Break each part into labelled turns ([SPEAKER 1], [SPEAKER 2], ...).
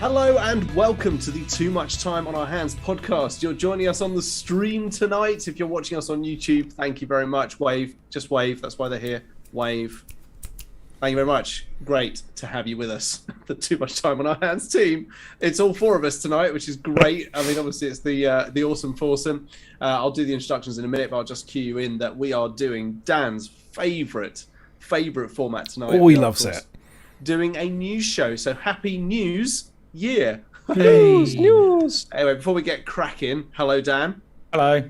[SPEAKER 1] Hello and welcome to the Too Much Time on Our Hands podcast. You're joining us on the stream tonight. If you're watching us on YouTube, thank you very much. Wave, just wave. That's why they're here. Wave. Thank you very much. Great to have you with us. The Too Much Time on Our Hands team. It's all four of us tonight, which is great. I mean, obviously it's the awesome foursome. I'll do the introductions in a minute, but I'll just cue you in that we are doing Dan's favourite format tonight.
[SPEAKER 2] Oh, he loves it.
[SPEAKER 1] Doing a news show. So happy news. Yeah.
[SPEAKER 2] News.
[SPEAKER 1] Anyway, before we get cracking, hello Dan.
[SPEAKER 3] Hello.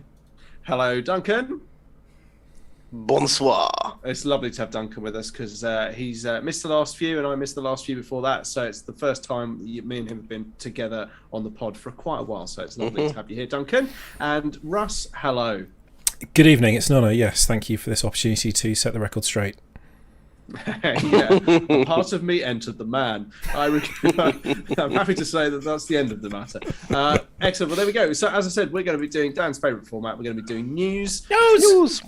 [SPEAKER 1] Hello Duncan.
[SPEAKER 4] Bonsoir.
[SPEAKER 1] It's lovely to have Duncan with us because he's missed the last few and I missed the last few before that. So it's the first time me and him have been together on the pod for quite a while. So it's lovely to have you here, Duncan. And Russ, hello.
[SPEAKER 2] Good evening. It's Nonna. Yes, thank you for this opportunity to set the record straight.
[SPEAKER 1] Yeah, a part of me entered the man. I'm happy to say that that's the end of the matter. Excellent. Well, there we go. So, as I said, we're going to be doing Dan's favourite format. We're going to be doing news.
[SPEAKER 2] News.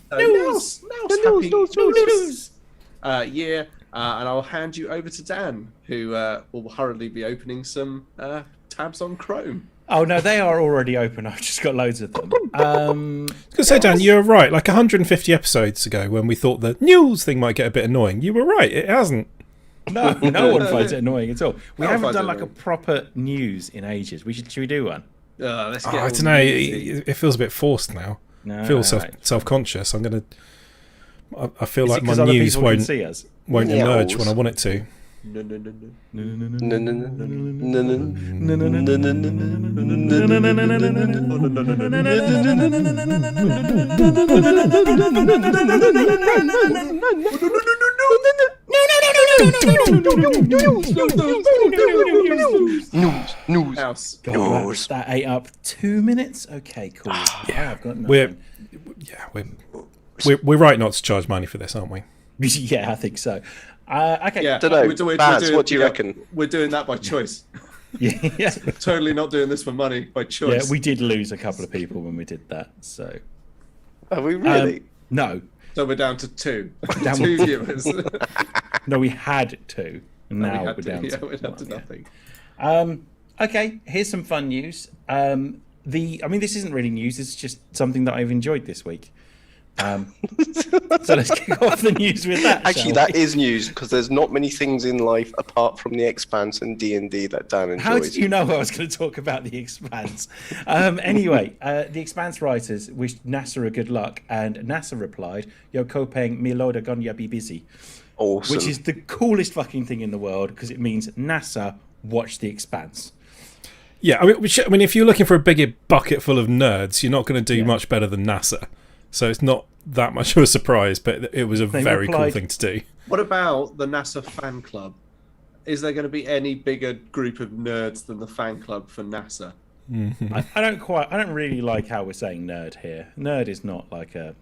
[SPEAKER 1] And I'll hand you over to Dan, who will hurriedly be opening some tabs on Chrome.
[SPEAKER 3] Oh no, they are already open. I've just got loads of them.
[SPEAKER 2] I was going to say, Dan, you're right. Like 150 episodes ago, when we thought the news thing might get a bit annoying, you were right. It hasn't.
[SPEAKER 3] No one finds it annoying at all. We haven't done like a proper news in ages. Should we do one?
[SPEAKER 1] Let's get
[SPEAKER 2] I don't know. It feels a bit forced now.
[SPEAKER 3] No,
[SPEAKER 2] I feel
[SPEAKER 3] right.
[SPEAKER 2] self-conscious. I feel
[SPEAKER 3] Is
[SPEAKER 2] like
[SPEAKER 3] it
[SPEAKER 2] my
[SPEAKER 3] 'cause other
[SPEAKER 2] news
[SPEAKER 3] people can
[SPEAKER 2] won't
[SPEAKER 3] see us?
[SPEAKER 2] emerge when I want it to.
[SPEAKER 4] News.
[SPEAKER 3] That ate up 2 minutes. Okay, cool. I've got
[SPEAKER 2] We're right not to charge money for this, aren't we?
[SPEAKER 3] yeah, I think so. Okay.
[SPEAKER 1] Yeah,
[SPEAKER 4] Don't know.
[SPEAKER 1] we're
[SPEAKER 4] Baz,
[SPEAKER 1] doing-
[SPEAKER 4] what do you reckon?
[SPEAKER 1] We're doing that by choice.
[SPEAKER 3] Yeah.
[SPEAKER 1] Totally not doing this for money, by
[SPEAKER 3] Yeah,
[SPEAKER 1] choice.
[SPEAKER 3] we did lose a couple of people when we did that. So
[SPEAKER 4] Are we really?
[SPEAKER 3] no,
[SPEAKER 1] So we're down to two.
[SPEAKER 3] Down
[SPEAKER 1] Two
[SPEAKER 3] to-
[SPEAKER 1] viewers.
[SPEAKER 3] no, we had two. And now we're down to
[SPEAKER 1] we're down to
[SPEAKER 3] one, yeah.
[SPEAKER 1] nothing.
[SPEAKER 3] Okay, here's some fun news. This isn't really news. It's just something that I've enjoyed this week. So let's kick off the news with that.
[SPEAKER 4] Actually,
[SPEAKER 3] shall
[SPEAKER 4] that
[SPEAKER 3] we?
[SPEAKER 4] is news because there's not many things in life apart from The Expanse and D&D that Dan enjoys.
[SPEAKER 3] How did you know I was going to talk about The Expanse? Anyway, The Expanse writers wished NASA a good luck, and NASA replied, "Yo, Kopeng, Miloda Gonya be busy,"
[SPEAKER 4] Awesome.
[SPEAKER 3] which is the coolest fucking thing in the world because it means NASA watch The Expanse.
[SPEAKER 2] Yeah, I mean, if you're looking for a bigger bucket full of nerds, you're not going to do much better than NASA. So it's not that much of a surprise, but it was a very cool thing to do.
[SPEAKER 1] What about the NASA fan club? Is there going to be any bigger group of nerds than the fan club for NASA?
[SPEAKER 3] I don't really like how we're saying nerd here. Nerd is not like a,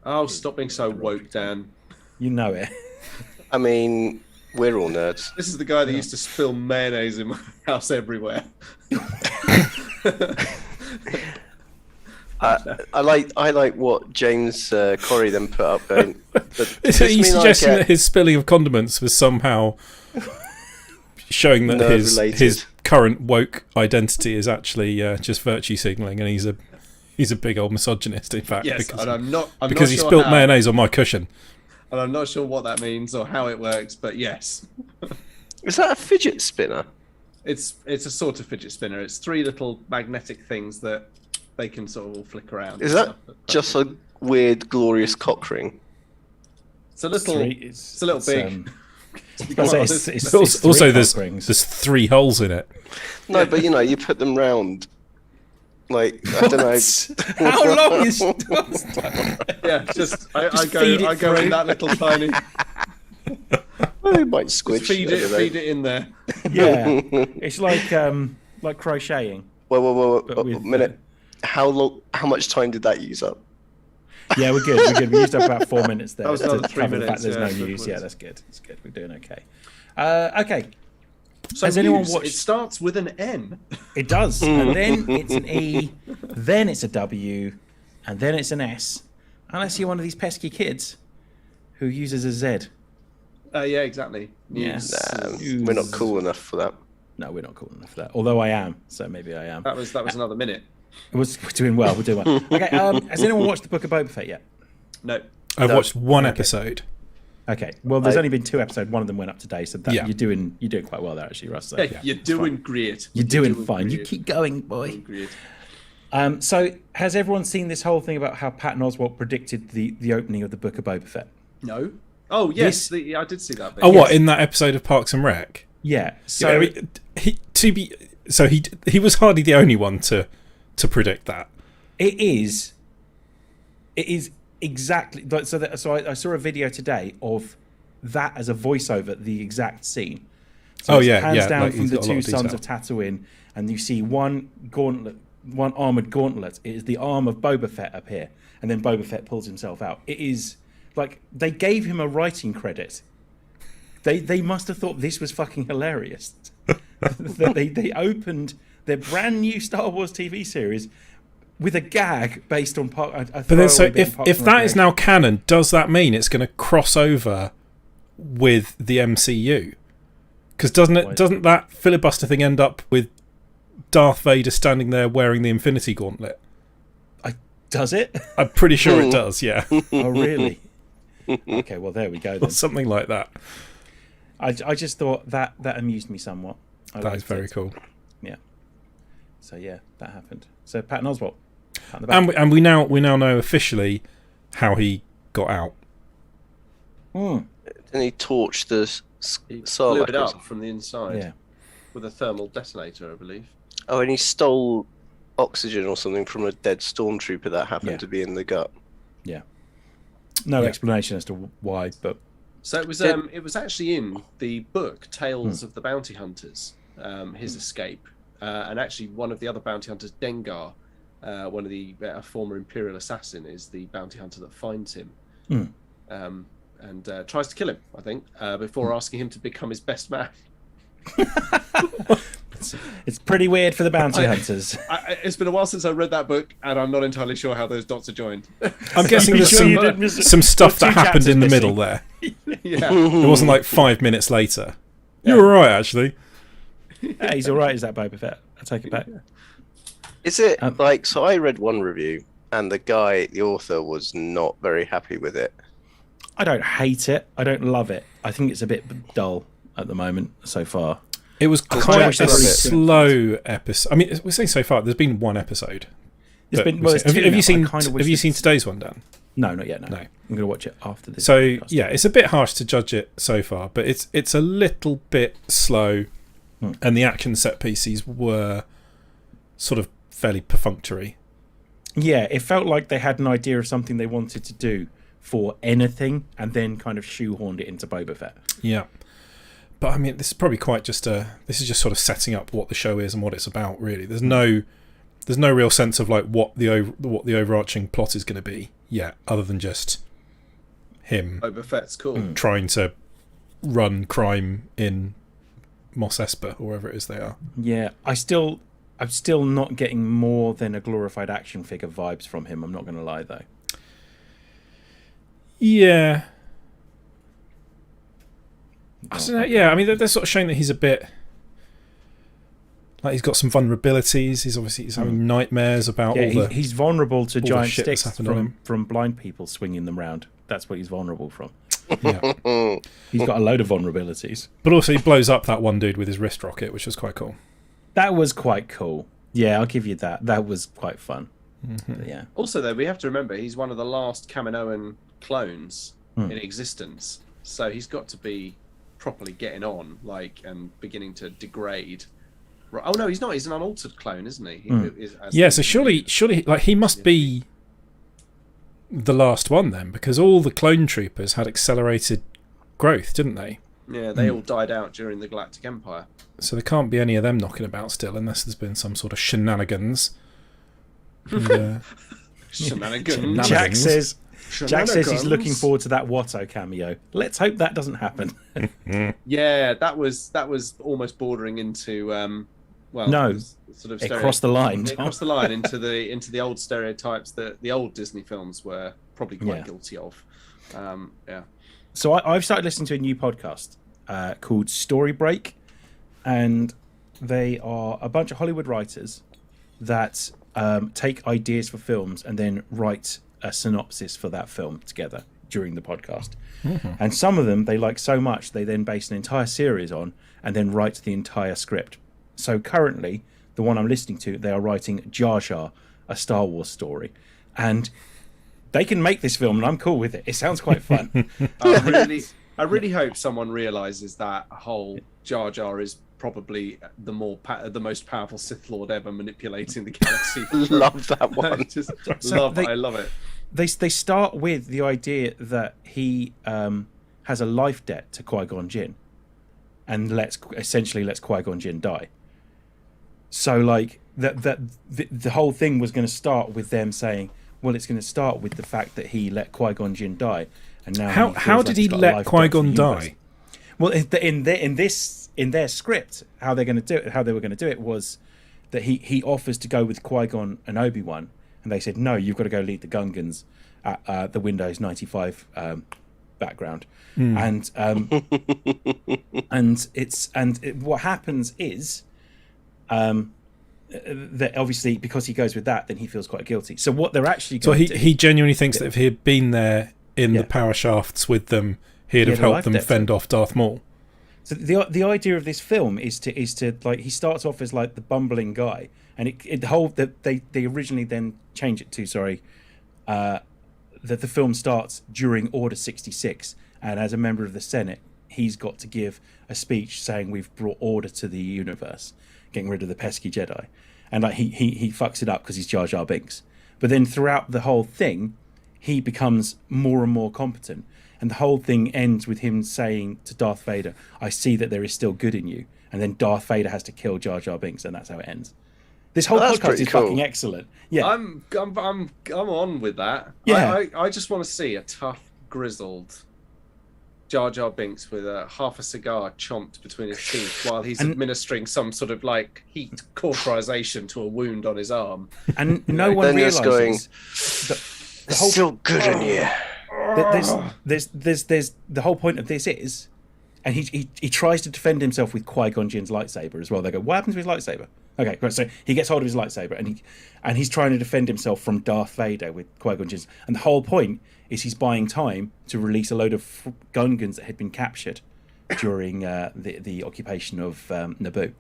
[SPEAKER 1] Oh, stop being so woke, Dan.
[SPEAKER 3] you know it.
[SPEAKER 4] I mean, we're all nerds.
[SPEAKER 1] This is the guy that used to spill mayonnaise in my house everywhere.
[SPEAKER 4] I like what James Corey then put up. Going,
[SPEAKER 2] Are you suggesting that his spilling of condiments was somehow showing that his current woke identity is actually just virtue signalling, and he's a big old misogynist, in fact,
[SPEAKER 1] Yes,
[SPEAKER 2] because,
[SPEAKER 1] and I'm not
[SPEAKER 2] he
[SPEAKER 1] sure
[SPEAKER 2] spilt
[SPEAKER 1] how,
[SPEAKER 2] mayonnaise on my cushion.
[SPEAKER 1] and I'm not sure what that means or how it works, but yes,
[SPEAKER 4] Is that a fidget spinner?
[SPEAKER 1] it's a sort of fidget spinner. It's three little magnetic things that they can sort of all flick around.
[SPEAKER 4] Is
[SPEAKER 1] and
[SPEAKER 4] that
[SPEAKER 1] stuff.
[SPEAKER 4] just a weird, glorious cock ring?
[SPEAKER 1] It's a little. It's a little big.
[SPEAKER 3] It's
[SPEAKER 2] Also,
[SPEAKER 3] three cock rings.
[SPEAKER 2] there's 3 holes in it.
[SPEAKER 4] No, but you put them round. Like, I don't know.
[SPEAKER 3] How long is?
[SPEAKER 1] Yeah, just I
[SPEAKER 3] feed it
[SPEAKER 1] go in
[SPEAKER 3] through.
[SPEAKER 1] that little tiny.
[SPEAKER 4] Well, it might squish.
[SPEAKER 1] Feed it in there.
[SPEAKER 3] Yeah, it's like crocheting.
[SPEAKER 4] Whoa,
[SPEAKER 3] But
[SPEAKER 4] a
[SPEAKER 3] with,
[SPEAKER 4] minute. How much time did that use up?
[SPEAKER 3] Yeah, we're good. We used up about 4 minutes there
[SPEAKER 1] That was
[SPEAKER 3] to
[SPEAKER 1] another 3
[SPEAKER 3] cover the fact
[SPEAKER 1] minutes,
[SPEAKER 3] there's
[SPEAKER 1] yeah,
[SPEAKER 3] no news.
[SPEAKER 1] good
[SPEAKER 3] Yeah,
[SPEAKER 1] words.
[SPEAKER 3] that's good. That's good. We're doing okay. Okay,
[SPEAKER 1] So
[SPEAKER 3] Has anyone
[SPEAKER 1] news,
[SPEAKER 3] watched-
[SPEAKER 1] It starts with an N.
[SPEAKER 3] it does, and then it's an E, then it's a W, and then it's an S, unless you're one of these pesky kids who uses a Z.
[SPEAKER 1] Yeah, exactly.
[SPEAKER 3] Yeah.
[SPEAKER 1] News.
[SPEAKER 4] We're not cool enough for that.
[SPEAKER 3] No, we're not cool enough for that. Although I am, so maybe I am.
[SPEAKER 1] That was another minute.
[SPEAKER 3] We're doing well. We're doing well. Okay. Has anyone watched the Book of Boba Fett yet?
[SPEAKER 1] No.
[SPEAKER 2] I've watched one episode.
[SPEAKER 3] Okay. Well, there's only been 2 episodes. One of them went up today, so you're doing quite well there, actually, Russ. So,
[SPEAKER 1] You're doing great.
[SPEAKER 3] You're doing fine. You keep going, boy. So, has everyone seen this whole thing about how Patton Oswalt predicted the opening of the Book of Boba Fett?
[SPEAKER 1] No. Oh yes, I did see that bit.
[SPEAKER 2] Oh, what, in that episode of Parks and Rec?
[SPEAKER 3] Yeah. So
[SPEAKER 2] he was hardly the only one to predict that.
[SPEAKER 3] It is exactly so. I saw a video today of that as a voiceover, the exact scene. So hands down from the 2 sons of Tatooine, and you see one armored gauntlet. It is the arm of Boba Fett up here, and then Boba Fett pulls himself out. It is like they gave him a writing credit. They must have thought this was fucking hilarious. they opened their brand new Star Wars TV series with a gag based on
[SPEAKER 2] But then, so if that is now canon, does that mean it's going to cross over with the MCU? Because doesn't that filibuster thing end up with Darth Vader standing there wearing the Infinity Gauntlet?
[SPEAKER 3] Does it?
[SPEAKER 2] I'm pretty sure it does. Yeah.
[SPEAKER 3] Oh really? Okay, well there we go then.
[SPEAKER 2] Or something like that.
[SPEAKER 3] I just thought that amused me somewhat.
[SPEAKER 2] That is very cool.
[SPEAKER 3] Yeah. So yeah, that happened. So Patton Oswalt.
[SPEAKER 2] And we now know officially how he got out.
[SPEAKER 4] Didn't he torch the
[SPEAKER 1] He blew
[SPEAKER 4] Sarlacc
[SPEAKER 1] it up from the inside.
[SPEAKER 3] Yeah.
[SPEAKER 1] With a thermal detonator, I believe.
[SPEAKER 4] Oh, and he stole oxygen or something from a dead stormtrooper that happened to be in the gut.
[SPEAKER 3] Yeah. No explanation as to why, but
[SPEAKER 1] so it was actually in the book Tales of the Bounty Hunters, his escape, and actually one of the other bounty hunters, Dengar, one of the former Imperial assassin, is the bounty hunter that finds him, and tries to kill him. I think before asking him to become his best man.
[SPEAKER 3] It's pretty weird for the bounty hunters.
[SPEAKER 1] It's been a while since I read that book, and I'm not entirely sure how those dots are joined.
[SPEAKER 2] I'm guessing there's some stuff that happened in the middle there.
[SPEAKER 1] Yeah,
[SPEAKER 2] it wasn't like 5 minutes later. You're all right, actually.
[SPEAKER 3] Yeah, he's all right. Is that Boba Fett? I take it back.
[SPEAKER 4] Is it so I read one review, and the author, was not very happy with it.
[SPEAKER 3] I don't hate it. I don't love it. I think it's a bit dull at the moment so far.
[SPEAKER 2] It was quite a slow episode. I mean, we're saying so far. There's been 1 episode. Have you seen today's one, Dan?
[SPEAKER 3] No, not yet. No. I'm going to watch it after this.
[SPEAKER 2] So yeah, it's a bit harsh to judge it so far, but it's a little bit slow, and the action set pieces were sort of fairly perfunctory.
[SPEAKER 3] Yeah, it felt like they had an idea of something they wanted to do for anything, and then kind of shoehorned it into Boba Fett.
[SPEAKER 2] Yeah. But I mean, this is probably this is just sort of setting up what the show is and what it's about. Really, there's no real sense of like what the overarching plot is going to be yet, other than just him.
[SPEAKER 1] Boba Fett's cool.
[SPEAKER 2] Trying to run crime in Mos Espa or wherever it is they are.
[SPEAKER 3] Yeah, I'm still not getting more than a glorified action figure vibes from him. I'm not going to lie though.
[SPEAKER 2] Yeah. I don't know. Yeah, I mean, they're sort of showing that he's a bit like he's got some vulnerabilities. He's having nightmares about all the.
[SPEAKER 3] He's vulnerable to giant sticks
[SPEAKER 2] from
[SPEAKER 3] blind people swinging them round. That's what he's vulnerable from.
[SPEAKER 2] Yeah,
[SPEAKER 3] he's got a load of vulnerabilities.
[SPEAKER 2] But also, he blows up that one dude with his wrist rocket, which was quite cool.
[SPEAKER 3] That was quite cool. Yeah, I'll give you that. That was quite fun. Mm-hmm. Yeah.
[SPEAKER 1] Also, though, we have to remember he's one of the last Kaminoan clones in existence, so he's got to be properly getting on, and beginning to degrade. Oh no, he's not. He's an unaltered clone, isn't he?
[SPEAKER 2] So surely, like he must be the last one then, because all the clone troopers had accelerated growth, didn't they?
[SPEAKER 1] Yeah, they all died out during the Galactic Empire.
[SPEAKER 2] So there can't be any of them knocking about still, unless there's been some sort of shenanigans. And,
[SPEAKER 1] Shenanigans.
[SPEAKER 3] Jack says he's looking forward to that Watto cameo. Let's hope that doesn't happen.
[SPEAKER 1] Yeah, that was almost bordering into sort of
[SPEAKER 3] across the line.
[SPEAKER 1] Across the line into the old stereotypes that the old Disney films were probably quite guilty of. Yeah.
[SPEAKER 3] So I've started listening to a new podcast called Story Break, and they are a bunch of Hollywood writers that take ideas for films and then write a synopsis for that film together during the podcast. Mm-hmm. And some of them they like so much they then base an entire series on and then write the entire script. So currently, the one I'm listening to, they are writing Jar Jar, a Star Wars story. And they can make this film, and I'm cool with it. It sounds quite fun.
[SPEAKER 1] I really hope someone realizes that whole Jar Jar is probably the most powerful Sith Lord ever manipulating the galaxy.
[SPEAKER 4] Love that one.
[SPEAKER 1] I love it.
[SPEAKER 3] They start with the idea that he has a life debt to Qui-Gon Jinn, and essentially lets Qui-Gon Jinn die. So like the whole thing was going to start with them saying, well, it's going to start with the fact that he let Qui-Gon Jinn die, and now
[SPEAKER 2] how did he let Qui-Gon die?
[SPEAKER 3] Well, in their script, how they were going to do it was that he offers to go with Qui-Gon and Obi-Wan, and they said no, you've got to go lead the Gungans at the Windows 95 background, and what happens is. That obviously because he goes with that, then he feels quite guilty. So what they're actually going
[SPEAKER 2] he genuinely thinks that if he had been there in the power shafts with them, he'd have helped them fend off Darth Maul.
[SPEAKER 3] So the idea of this film is to like he starts off as like the bumbling guy, and they originally then change it to that the film starts during Order 66, and as a member of the Senate, he's got to give a speech saying we've brought order to the universe, getting rid of the pesky Jedi, and like he fucks it up because he's Jar Jar Binks. But then throughout the whole thing, he becomes more and more competent, and the whole thing ends with him saying to Darth Vader, "I see that there is still good in you," and then Darth Vader has to kill Jar Jar Binks, and that's how it ends. This whole podcast is fucking excellent. Yeah,
[SPEAKER 1] I'm on with that.
[SPEAKER 3] Yeah,
[SPEAKER 1] I just want to see a tough, grizzled Jar Jar Binks with half a cigar chomped between his teeth while he's administering some sort of like heat cauterization to a wound on his arm.
[SPEAKER 3] And no one realizes
[SPEAKER 4] the whole still good in you.
[SPEAKER 3] There's the whole point of this is, and he tries to defend himself with Qui-Gon Jinn's lightsaber as well. They go, "What happens to his lightsaber?" Okay, right, so he gets hold of his lightsaber and he's trying to defend himself from Darth Vader with Qui-Gon Jinn's. And the whole point is he's buying time to release a load of Gungans that had been captured during the occupation of Naboo.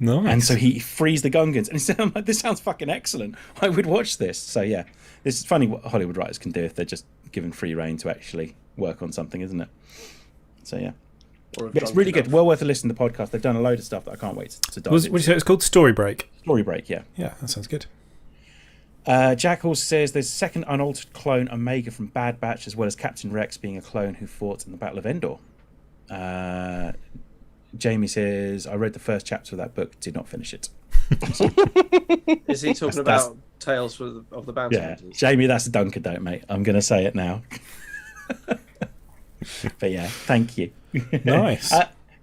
[SPEAKER 2] Nice.
[SPEAKER 3] And so he frees the Gungans, and I'm like, this sounds fucking excellent. I would watch this. So yeah, this is funny what Hollywood writers can do if they're just given free rein to actually work on something, isn't it? So yeah. It's really good. Well worth a listen to the podcast. They've done a load of stuff that I can't wait to dive into.
[SPEAKER 2] What did you say it's called? Story Break?
[SPEAKER 3] Story Break, yeah.
[SPEAKER 2] Yeah, that sounds good.
[SPEAKER 3] Jackal says there's a second unaltered clone, Omega, from Bad Batch, as well as Captain Rex being a clone who fought in the Battle of Endor. Jamie says, I read the first chapter of that book, did not finish it.
[SPEAKER 1] Is he talking about Tales of the Bounty Hunters?
[SPEAKER 3] Jamie, that's a dunker don't, mate. I'm going to say it now. But yeah, thank you.
[SPEAKER 2] Nice.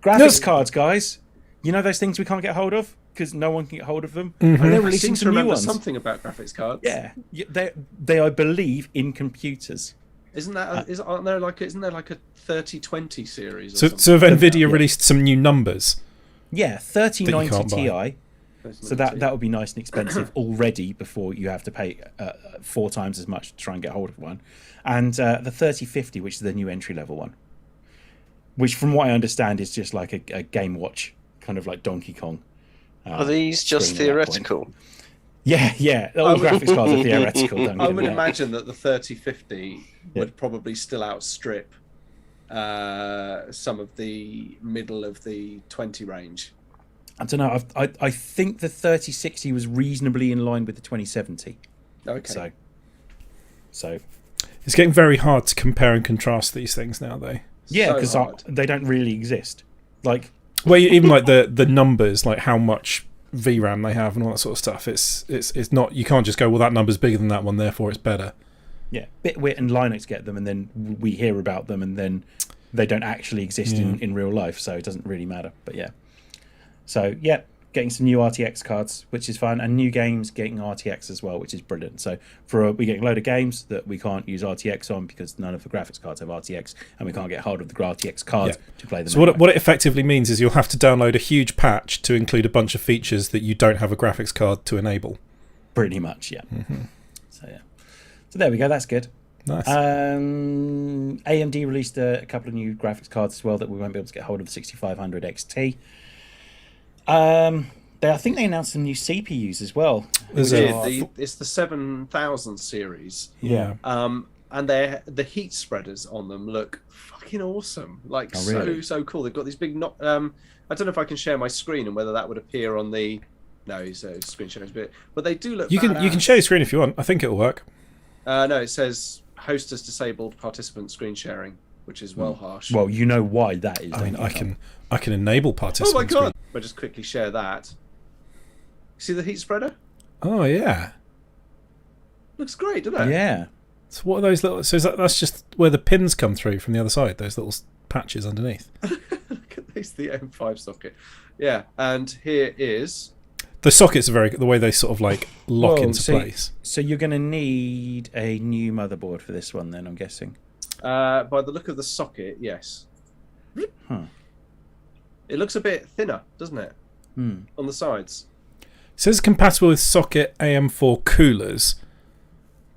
[SPEAKER 3] Graphics cards, guys. You know those things we can't get hold of because no one can get hold of them.
[SPEAKER 1] Mm-hmm. And they're releasing some new ones. Something about graphics cards.
[SPEAKER 3] Yeah, they I believe in computers.
[SPEAKER 1] Isn't that isn't there like a 3020 series?
[SPEAKER 2] So have Nvidia released some new numbers?
[SPEAKER 3] Yeah, 3090 Ti. So that would be nice and expensive already before you have to pay 4 times as much to try and get hold of one. And the 3050, which is the new entry level one, which from what I understand is just like a Game Watch, kind of like Donkey Kong.
[SPEAKER 4] Are these just theoretical?
[SPEAKER 3] Yeah. All graphics cards are theoretical.
[SPEAKER 1] I would imagine that the 3050 would probably still outstrip some of the middle of the 20 range.
[SPEAKER 3] I don't know. I think the 3060 was reasonably in line with the 2070.
[SPEAKER 1] Okay.
[SPEAKER 3] So
[SPEAKER 2] it's getting very hard to compare and contrast these things now, though.
[SPEAKER 3] Yeah, because they don't really exist. Like,
[SPEAKER 2] well, even like the numbers, like how much VRAM they have and all that sort of stuff. It's not. You can't just go, well, that number's bigger than that one, therefore it's better.
[SPEAKER 3] Yeah, Bitwit and Linux get them, and then we hear about them, and then they don't actually exist in real life, so it doesn't really matter. But yeah. So yeah, getting some new RTX cards, which is fun, and new games getting RTX as well, which is brilliant. So we're getting a load of games that we can't use RTX on because none of the graphics cards have RTX, and we can't get hold of the RTX cards to play them.
[SPEAKER 2] So what it effectively means is you'll have to download a huge patch to include a bunch of features that you don't have a graphics card to enable.
[SPEAKER 3] Pretty much, yeah. Mm-hmm. So there we go. That's good.
[SPEAKER 2] Nice.
[SPEAKER 3] AMD released a couple of new graphics cards as well that we won't be able to get hold of, the 6500 XT. I think they announced some new CPUs as well.
[SPEAKER 1] It's the 7000 series.
[SPEAKER 3] Yeah.
[SPEAKER 1] And the heat spreaders on them look fucking awesome. Like, so cool. They've got these big. I don't know if I can share my screen and whether that would appear on the. No, so screen sharing is a bit. But they do look.
[SPEAKER 2] You can share your screen if you want. I think it'll work.
[SPEAKER 1] No, it says host has disabled participant screen sharing, which is harsh.
[SPEAKER 3] Well, you know why that is.
[SPEAKER 2] I mean, I can enable participant.
[SPEAKER 1] Oh my god! I'll just quickly share that. See the heat spreader?
[SPEAKER 2] Oh yeah.
[SPEAKER 1] Looks great, doesn't it?
[SPEAKER 3] Yeah.
[SPEAKER 2] So what are those little? So that's just where the pins come through from the other side. Those little patches underneath.
[SPEAKER 1] Look at this, the M5 socket. Yeah, and here is.
[SPEAKER 2] The sockets are the way they sort of like lock into place.
[SPEAKER 3] So you're going to need a new motherboard for this one, then I'm guessing.
[SPEAKER 1] By the look of the socket, yes.
[SPEAKER 3] Huh.
[SPEAKER 1] It looks a bit thinner, doesn't it?
[SPEAKER 3] On
[SPEAKER 1] the sides.
[SPEAKER 2] It says compatible with socket AM4 coolers,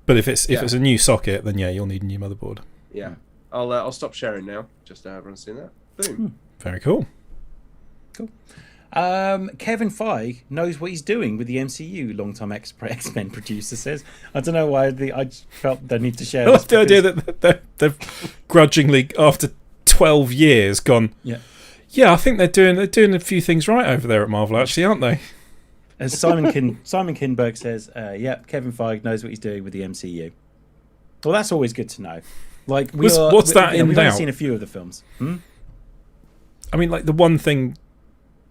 [SPEAKER 2] but if it's a new socket, then you'll need a new motherboard.
[SPEAKER 1] Yeah, I'll stop sharing now, just to have everyone seen that. Boom.
[SPEAKER 2] Very cool.
[SPEAKER 3] Cool. Kevin Feige knows what he's doing with the MCU. Longtime X-Men producer says. I don't know why I felt the need to share.
[SPEAKER 2] What's the idea that they've grudgingly, after 12 years, gone? Yeah, I think they're doing a few things right over there at Marvel, actually, aren't they?
[SPEAKER 3] As Simon Kinberg says, Kevin Feige knows what he's doing with the MCU. Well, that's always good to know. Like, we've only seen a few of the films.
[SPEAKER 2] I mean, like, the one thing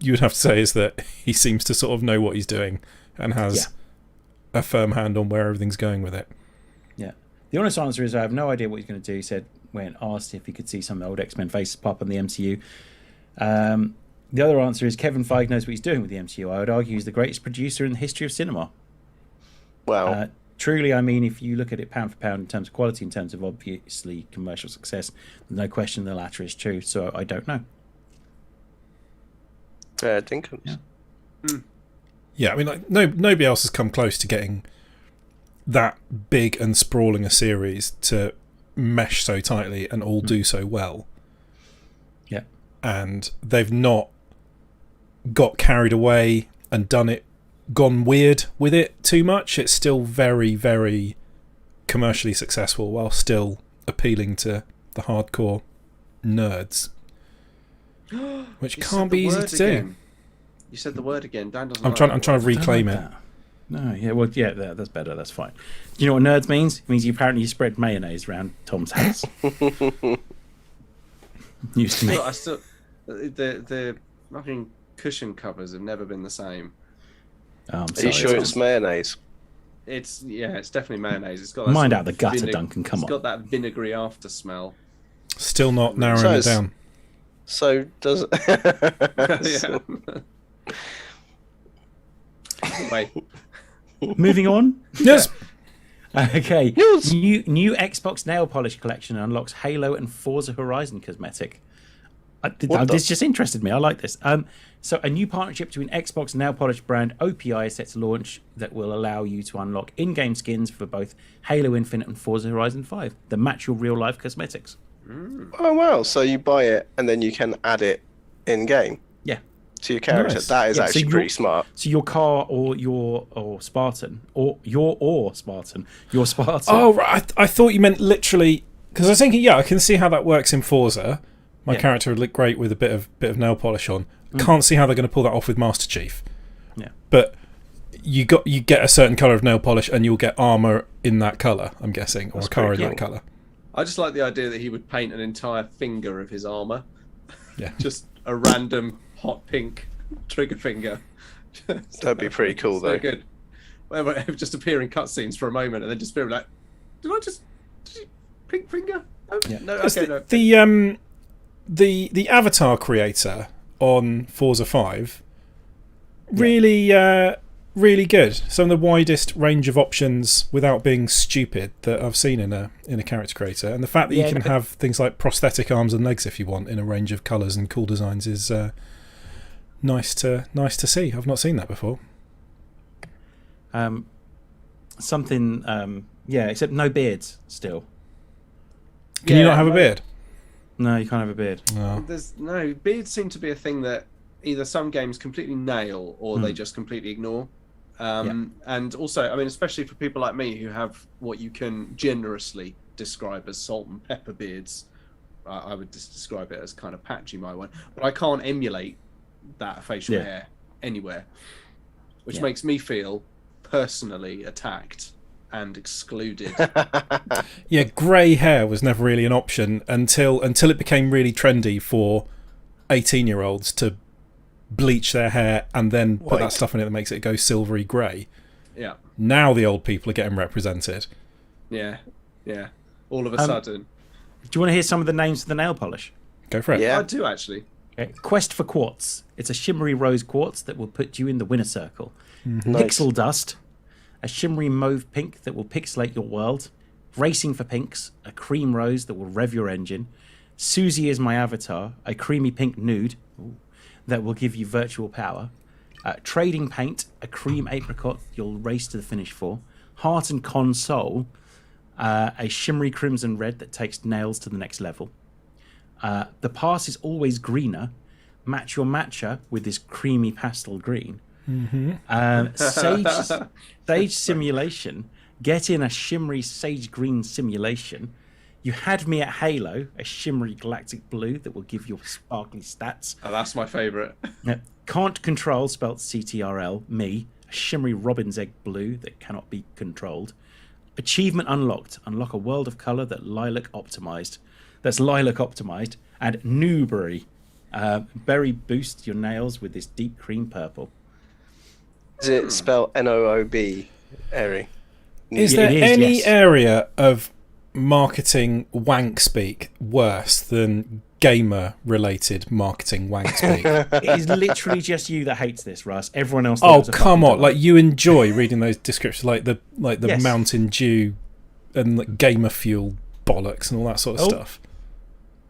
[SPEAKER 2] you would have to say is that he seems to sort of know what he's doing and has a firm hand on where everything's going with it.
[SPEAKER 3] Yeah. The honest answer is I have no idea what he's going to do. He said when asked if he could see some old X-Men faces pop in the MCU. The other answer is Kevin Feige knows what he's doing with the MCU. I would argue he's the greatest producer in the history of cinema.
[SPEAKER 4] Wow.
[SPEAKER 3] Truly, I mean, if you look at it pound for pound in terms of quality, in terms of obviously commercial success, no question the latter is true. So I don't know.
[SPEAKER 4] I think.
[SPEAKER 2] Yeah, I mean, like nobody else has come close to getting that big and sprawling a series to mesh so tightly and all do so well.
[SPEAKER 3] Yeah,
[SPEAKER 2] and they've not got carried away and gone weird with it too much. It's still very, very commercially successful while still appealing to the hardcore nerds. Which can't be easy to do.
[SPEAKER 1] You said the word again. Dan doesn't.
[SPEAKER 2] I'm trying to reclaim it.
[SPEAKER 3] No, that's better. That's fine. Do you know what nerds means? It means you spread mayonnaise around Tom's house. Used to me.
[SPEAKER 1] I still the fucking cushion covers have never been the same.
[SPEAKER 4] Are you sure it's mayonnaise?
[SPEAKER 1] It's definitely mayonnaise. It's got that
[SPEAKER 3] mind out the gutter, Duncan. Come on.
[SPEAKER 1] It's got that vinegary after smell.
[SPEAKER 2] Still not narrowing it down.
[SPEAKER 4] So does
[SPEAKER 1] yeah. Wait.
[SPEAKER 3] Moving on.
[SPEAKER 2] Yes.
[SPEAKER 3] Okay.
[SPEAKER 4] Yes.
[SPEAKER 3] New Xbox nail polish collection unlocks Halo and Forza Horizon cosmetic. This just interested me. I like this. So a new partnership between Xbox and nail polish brand OPI is set to launch that will allow you to unlock in-game skins for both Halo Infinite and Forza Horizon 5 that match your real-life cosmetics.
[SPEAKER 4] Oh wow! So you buy it and then you can add it in game.
[SPEAKER 3] Yeah.
[SPEAKER 4] To your character. Nice. That is actually pretty smart.
[SPEAKER 3] So your car or Spartan your Spartan.
[SPEAKER 2] Oh right! I thought you meant literally because I was thinking, I can see how that works in Forza. My character would look great with a bit of nail polish on. Can't see how they're going to pull that off with Master Chief.
[SPEAKER 3] Yeah.
[SPEAKER 2] But you get a certain color of nail polish and you'll get armor in that color. I'm guessing, or a car in that color.
[SPEAKER 1] I just like the idea that he would paint an entire finger of his armor.
[SPEAKER 2] Yeah.
[SPEAKER 1] Just a random hot pink trigger finger.
[SPEAKER 4] That'd be pretty cool, though.
[SPEAKER 1] So good. It would just appear in cutscenes for a moment and then just be like, did you pink finger? Oh, yeah. No, okay, no.
[SPEAKER 2] The avatar creator on Forza 5 really, really good. Some of the widest range of options without being stupid that I've seen in a character creator, and the fact that you can have things like prosthetic arms and legs if you want in a range of colours and cool designs is nice to see. I've not seen that before.
[SPEAKER 3] Except no beards still.
[SPEAKER 2] Can you not have a beard?
[SPEAKER 3] No, you can't have a beard.
[SPEAKER 1] Beards seem to be a thing that either some games completely nail or they just completely ignore. And also, I mean, especially for people like me who have what you can generously describe as salt and pepper beards, I would just describe it as kind of patchy, my one. But I can't emulate that facial hair anywhere, which makes me feel personally attacked and excluded.
[SPEAKER 2] Grey hair was never really an option until it became really trendy for 18-year-olds to bleach their hair and then put that stuff in it that makes it go silvery grey.
[SPEAKER 1] Yeah.
[SPEAKER 2] Now the old people are getting represented.
[SPEAKER 1] Yeah. All of a sudden.
[SPEAKER 3] Do you want to hear some of the names of the nail polish?
[SPEAKER 2] Go for it.
[SPEAKER 1] Yeah, I do actually.
[SPEAKER 3] Okay. Quest for Quartz. It's a shimmery rose quartz that will put you in the winner circle.
[SPEAKER 2] Mm-hmm.
[SPEAKER 3] Nice. Pixel Dust. A shimmery mauve pink that will pixelate your world. Racing for Pinks. A cream rose that will rev your engine. Susie is my avatar. A creamy pink nude that will give you virtual power. Trading Paint. A cream apricot you'll race to the finish for. Heart and Console. A shimmery crimson red that takes nails to the next level. The pass is always greener. Match your matcher with this creamy pastel green.
[SPEAKER 2] Mm-hmm.
[SPEAKER 3] Sage Simulation. Get in a shimmery sage green simulation. You had me at Halo, a shimmery galactic blue that will give you sparkly stats.
[SPEAKER 1] Oh, that's my favourite.
[SPEAKER 3] Can't Control, spelt CTRL, me, a shimmery robin's egg blue that cannot be controlled. Achievement unlocked. Unlock a world of colour that's lilac optimised. And Newberry. Berry boost your nails with this deep cream purple.
[SPEAKER 4] Is it spelled Noob, Eri?
[SPEAKER 2] Is there any area of marketing wank speak worse than gamer-related marketing wank speak?
[SPEAKER 3] It is literally just you that hates this, Russ. Everyone else.
[SPEAKER 2] Oh, come on! Like, you enjoy reading those descriptions, like the Mountain Dew and like gamer fuel bollocks and all that sort of stuff.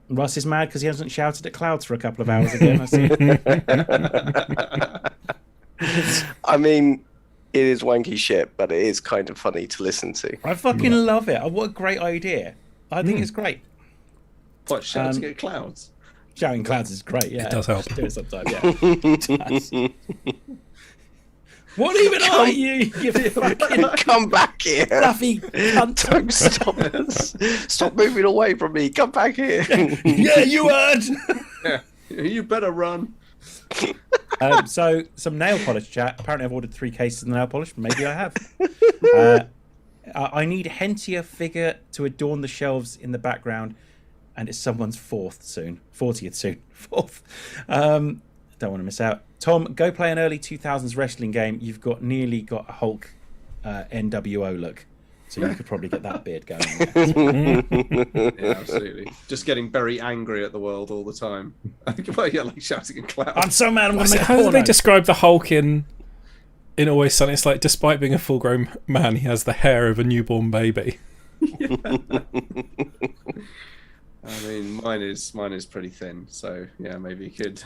[SPEAKER 3] Russ is mad because he hasn't shouted at clouds for a couple of hours again. I see.
[SPEAKER 4] I mean, it is wanky shit, but it is kind of funny to listen to.
[SPEAKER 3] I fucking love it. What a great idea. I think it's great.
[SPEAKER 1] What, shouting at clouds?
[SPEAKER 3] Shouting clouds is great, yeah.
[SPEAKER 2] It does help.
[SPEAKER 3] Do it sometimes, yeah. It does. What even are you? You fucking
[SPEAKER 4] come back here.
[SPEAKER 3] Fluffy cunt.
[SPEAKER 4] Don't stop us. Stop moving away from me. Come back here.
[SPEAKER 3] Yeah, you heard.
[SPEAKER 1] Yeah. You better run.
[SPEAKER 3] So, some nail polish chat. Apparently I've ordered 3 cases of nail polish. Maybe I have. I need Hentia figure to adorn the shelves in the background. And it's someone's 40th soon. 4th. Don't want to miss out. Tom, go play an early 2000s wrestling game. You've nearly got a Hulk NWO look. So you could probably get that beard going.
[SPEAKER 1] Yeah, absolutely. Just getting very angry at the world all the time. Well, yeah, like shouting in clouds.
[SPEAKER 3] I'm so mad I'm going to make a
[SPEAKER 2] How do
[SPEAKER 3] porno.
[SPEAKER 2] they describe the Hulk in Always Sunny? It's like, despite being a full-grown man, he has the hair of a newborn baby.
[SPEAKER 1] I mean, mine is pretty thin, so yeah, maybe you could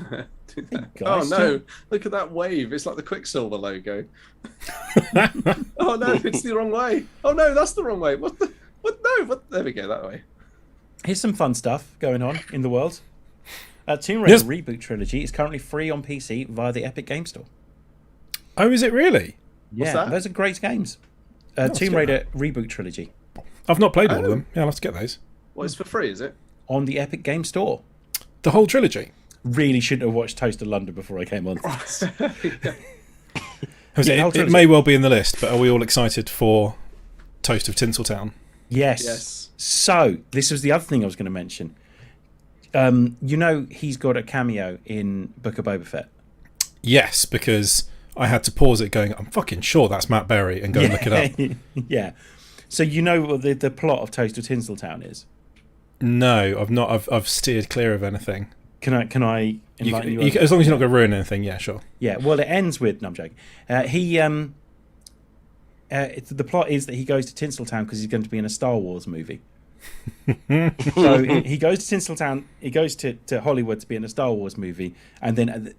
[SPEAKER 1] do that.
[SPEAKER 3] Guys,
[SPEAKER 1] oh no! Look at that wave! It's like the Quicksilver logo. Oh no! It's the wrong way! Oh no! That's the wrong way! What? No! What? There we go. That way.
[SPEAKER 3] Here's some fun stuff going on in the world. Tomb Raider Reboot Trilogy is currently free on PC via the Epic Game Store.
[SPEAKER 2] Oh, is it really?
[SPEAKER 3] Yeah, those are great games. Tomb Raider Reboot Trilogy.
[SPEAKER 2] I've not played all of them. Yeah, let's get those.
[SPEAKER 1] Well, it's for free, is it?
[SPEAKER 3] On the Epic Game Store.
[SPEAKER 2] The whole trilogy?
[SPEAKER 3] Really shouldn't have watched Toast of London before I came on.
[SPEAKER 2] It may well be in the list, but are we all excited for Toast of Tinseltown?
[SPEAKER 3] Yes. So, this was the other thing I was going to mention. You know he's got a cameo in Book of Boba Fett?
[SPEAKER 2] Yes, because I had to pause it going, I'm fucking sure that's Matt Berry, and go and look it up.
[SPEAKER 3] Yeah. So you know what the plot of Toast of Tinseltown is?
[SPEAKER 2] No, I've not. I've steered clear of anything.
[SPEAKER 3] Can I enlighten you?
[SPEAKER 2] As long as you're not going to ruin anything, yeah, sure.
[SPEAKER 3] Yeah, well, it ends with... No, I'm joking. The plot is that he goes to Tinseltown because he's going to be in a Star Wars movie. So he goes to Tinseltown, he goes to Hollywood to be in a Star Wars movie, and then at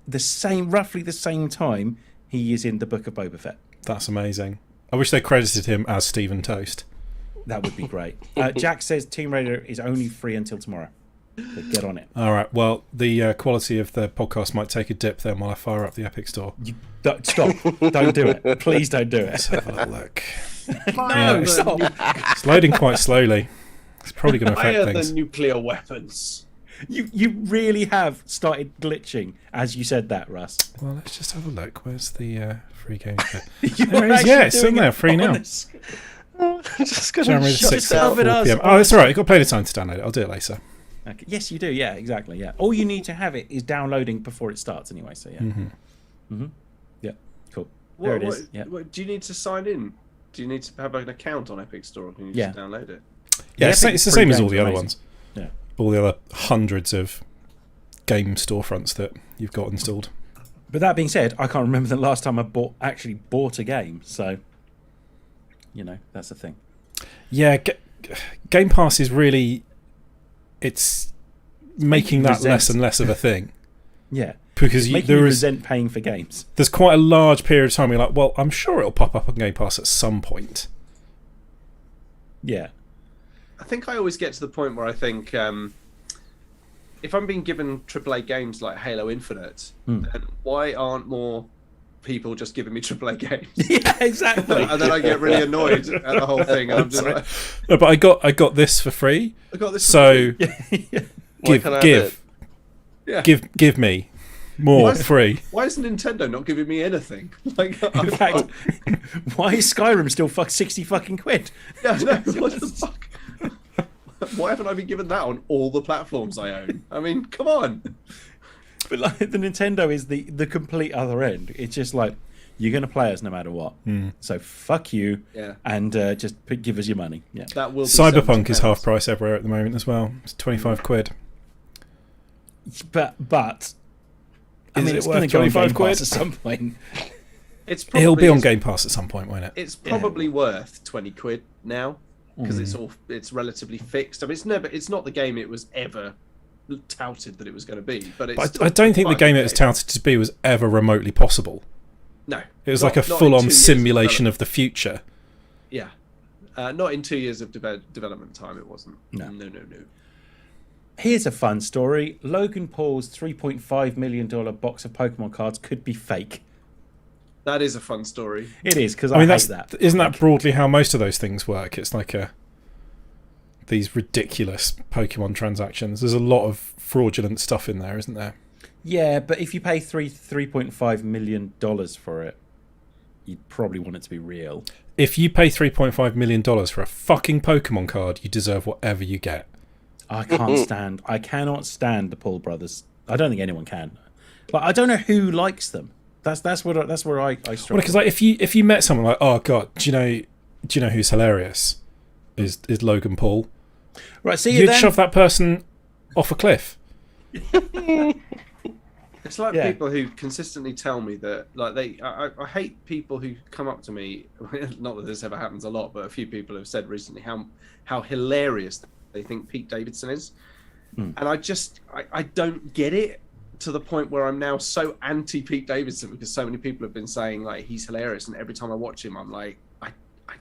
[SPEAKER 3] roughly the same time, he is in the Book of Boba Fett.
[SPEAKER 2] That's amazing. I wish they credited him as Stephen Toast.
[SPEAKER 3] That would be great. Jack says Tomb Raider is only free until tomorrow. So get on it.
[SPEAKER 2] All right. Well, the quality of the podcast might take a dip then while I fire up the Epic Store.
[SPEAKER 3] Stop. Don't do it. Please don't do it.
[SPEAKER 2] Let's have a look.
[SPEAKER 3] No, stop.
[SPEAKER 2] It's loading quite slowly. It's probably going to affect things.
[SPEAKER 1] The nuclear weapons.
[SPEAKER 3] You really have started glitching as you said that, Russ.
[SPEAKER 2] Well, let's just have a look. Where's the free game bit? There it is. Yeah, it's in there, free now.
[SPEAKER 4] I'm just going
[SPEAKER 2] January
[SPEAKER 4] to
[SPEAKER 2] 6th at 4 PM. Oh, that's all right. You've got plenty of time to download it. I'll do it later.
[SPEAKER 3] Okay. Yes, you do. Yeah, exactly. Yeah. All you need to have it is downloading before it starts anyway. So yeah. Yeah. Cool. There it is. Yeah.
[SPEAKER 1] Do you need to sign in? Do you need to have an account on Epic Store, or can you just download it?
[SPEAKER 2] Yeah, it's the same as all the other ones.
[SPEAKER 3] Yeah.
[SPEAKER 2] All the other hundreds of game storefronts that you've got installed.
[SPEAKER 3] But that being said, I can't remember the last time I actually bought a game. So, that's the thing.
[SPEAKER 2] Yeah, Game Pass is really... It's making that less and less of a thing.
[SPEAKER 3] Yeah.
[SPEAKER 2] Because
[SPEAKER 3] you resent paying for games.
[SPEAKER 2] There's quite a large period of time where you're like, well, I'm sure it'll pop up on Game Pass at some point.
[SPEAKER 3] Yeah.
[SPEAKER 1] I think I always get to the point where I think if I'm being given AAA games like Halo Infinite, then why aren't more people just giving me AAA games?
[SPEAKER 3] Yeah, exactly.
[SPEAKER 1] And then I get really annoyed at the whole thing. And I'm just like...
[SPEAKER 2] No, but I got this for free.
[SPEAKER 1] I got this
[SPEAKER 2] for
[SPEAKER 1] free.
[SPEAKER 2] Give me more free.
[SPEAKER 1] Why is Nintendo not giving me anything? Like,
[SPEAKER 3] in fact, why is Skyrim still £60?
[SPEAKER 1] Yeah, no, what the fuck? Why haven't I been given that on all the platforms I own? I mean, come on.
[SPEAKER 3] But like, the Nintendo is the complete other end. It's just like, you're going to play us no matter what. So fuck you, and just give us your money. Yeah,
[SPEAKER 1] that will. Be
[SPEAKER 2] Cyberpunk is half price everywhere at the moment as well. It's £25.
[SPEAKER 3] But I mean, it's going to go on Game Pass at some point.
[SPEAKER 2] It'll be on Game Pass at some point, won't it?
[SPEAKER 1] It's probably worth £20 now because it's relatively fixed. I mean, it's not the game it was ever touted that it was going to be, but
[SPEAKER 2] I don't think the game it was touted to be was ever remotely possible.
[SPEAKER 1] No,
[SPEAKER 2] it was like a full-on simulation of the future.
[SPEAKER 1] Yeah, not in 2 years of development time. It wasn't. No.
[SPEAKER 3] Here's a fun story. Logan Paul's $3.5 million box of Pokemon cards could be fake.
[SPEAKER 1] That is a fun story.
[SPEAKER 3] It is, because I hate that.
[SPEAKER 2] Isn't that broadly how most of those things work? It's like these ridiculous Pokemon transactions. There's a lot of fraudulent stuff in there, isn't there?
[SPEAKER 3] Yeah, but if you pay $3.5 million for it, you'd probably want it to be real.
[SPEAKER 2] If you pay $3.5 million for a fucking Pokemon card, you deserve whatever you get.
[SPEAKER 3] I cannot stand the Paul brothers. I don't think anyone can. Like, I don't know who likes them. That's where I struggle.
[SPEAKER 2] Well, because like if you met someone like, oh god, do you know who's hilarious? Is Logan Paul?
[SPEAKER 3] Right, see
[SPEAKER 2] you'd shove that person off a cliff.
[SPEAKER 1] It's like people who consistently tell me that, like I hate people who come up to me. Not that this ever happens a lot, but a few people have said recently how hilarious they think Pete Davidson is, and I don't get it, to the point where I'm now so anti Pete Davidson because so many people have been saying like he's hilarious, and every time I watch him, I'm like, I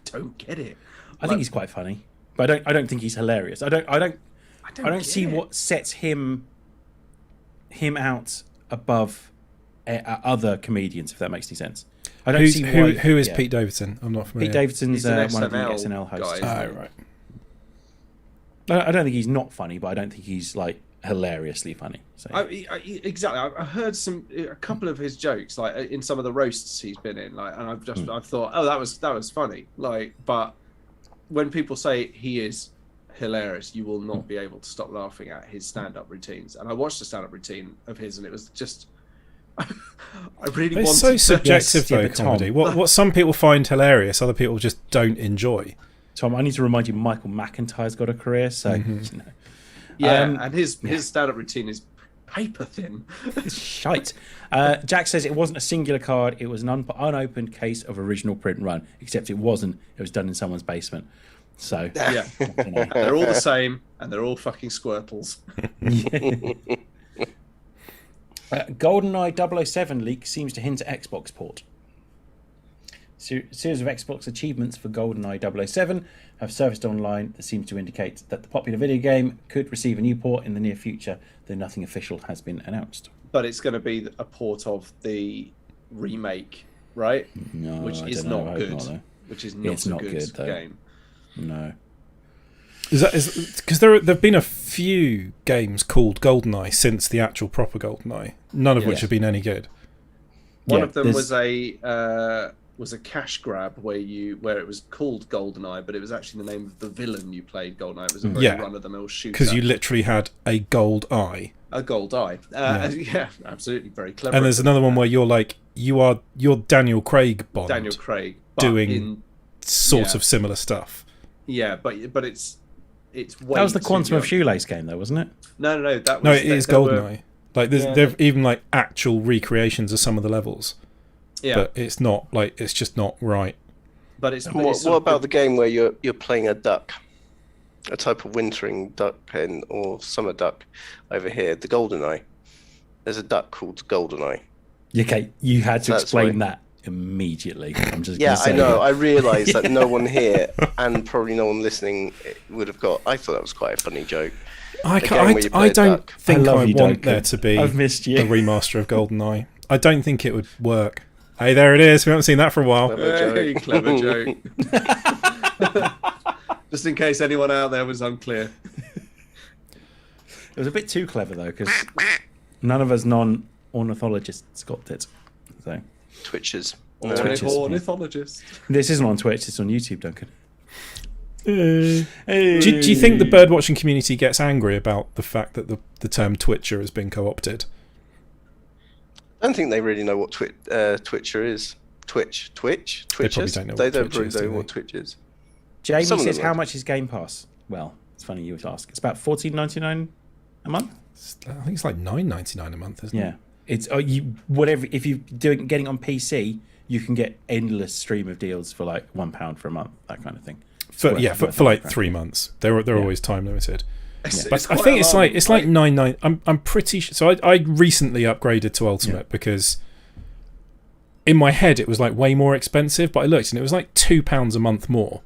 [SPEAKER 1] don't get it.
[SPEAKER 3] I think he's quite funny, but I don't think he's hilarious. I don't see what sets him out above other comedians, if that makes any sense. I don't see
[SPEAKER 2] who is Pete Davidson. I'm not familiar.
[SPEAKER 3] Pete Davidson's one of the SNL hosts.
[SPEAKER 1] Right.
[SPEAKER 3] I don't think he's not funny, but I don't think he's like hilariously funny. So.
[SPEAKER 1] Exactly. I heard a couple of his jokes, like in some of the roasts he's been in, like, and I've thought, oh, that was funny. Like, but when people say he is hilarious, you will not be able to stop laughing at his stand-up routines. And I watched a stand-up routine of his, and it was just. I really wanted.
[SPEAKER 2] It's so subjective, though. Comedy. What some people find hilarious, other people just don't enjoy.
[SPEAKER 3] Tom, I need to remind you, Michael McIntyre's got a career, so
[SPEAKER 1] and his stand-up routine is paper thin.
[SPEAKER 3] It's shite. Jack says it wasn't a singular card. It was an unopened case of original print run, except it wasn't. It was done in someone's basement. So
[SPEAKER 1] yeah, they're all the same, and they're all fucking Squirtles.
[SPEAKER 3] GoldenEye 007 leak seems to hint at Xbox port. Series of Xbox achievements for GoldenEye 007 have surfaced online that seems to indicate that the popular video game could receive a new port in the near future, though nothing official has been announced.
[SPEAKER 1] But it's going to be a port of the remake, right?
[SPEAKER 3] No,
[SPEAKER 1] which is not good. Which is not a good game.
[SPEAKER 3] No.
[SPEAKER 2] Is that because there've been a few games called GoldenEye since the actual proper GoldenEye, none of which have been any good.
[SPEAKER 1] One of them was a cash grab where it was called GoldenEye, but it was actually the name of the villain you played. GoldenEye. It was a very run-of-the-mill shooter.
[SPEAKER 2] Because you literally had a gold eye.
[SPEAKER 1] A gold eye. Yeah, absolutely, very clever.
[SPEAKER 2] And there's another one where you're Daniel Craig Bond.
[SPEAKER 1] Daniel Craig
[SPEAKER 2] doing sort of similar stuff.
[SPEAKER 1] Yeah, but it's way
[SPEAKER 3] that was the Quantum of Shoelace game, though, wasn't it?
[SPEAKER 1] No.
[SPEAKER 2] It is GoldenEye. There's even like actual recreations of some of the levels. Yeah, but it's not it's just not right.
[SPEAKER 1] But it's
[SPEAKER 4] what about the game where you're playing a duck, a type of wintering duck pen or summer duck over here? The GoldenEye. There's a duck called GoldenEye.
[SPEAKER 3] Okay, you had to explain that immediately. I'm just
[SPEAKER 4] I know. I realised that no one here and probably no one listening would have got. I thought that was quite a funny joke.
[SPEAKER 2] I don't think I want there to be a remaster of GoldenEye. I don't think it would work. Hey, there it is. We haven't seen that for a while.
[SPEAKER 1] Clever joke. Just in case anyone out there was unclear.
[SPEAKER 3] It was a bit too clever, though, because none of us non-ornithologists got it. So.
[SPEAKER 4] Twitchers.
[SPEAKER 1] Ornithologists.
[SPEAKER 3] This isn't on Twitch, it's on YouTube, Duncan.
[SPEAKER 2] Do you think the birdwatching community gets angry about the fact that the term Twitcher has been co-opted?
[SPEAKER 4] I don't think they really know what Twitcher is. Twitch? Twitchers? They don't really know what Twitch is.
[SPEAKER 3] Jamie says, how much is Game Pass? Well, it's funny you would ask. It's about $14.99 a month?
[SPEAKER 2] I think it's like $9.99 a month, isn't it?
[SPEAKER 3] Yeah. It's whatever. If you're getting on PC, you can get endless stream of deals for like £1 for a month, that kind of thing.
[SPEAKER 2] For like 3 months. They're always time limited. But I think it's like $9.99. I'm pretty sure. So I recently upgraded to Ultimate because in my head it was like way more expensive, but I looked and it was like £2 a month more.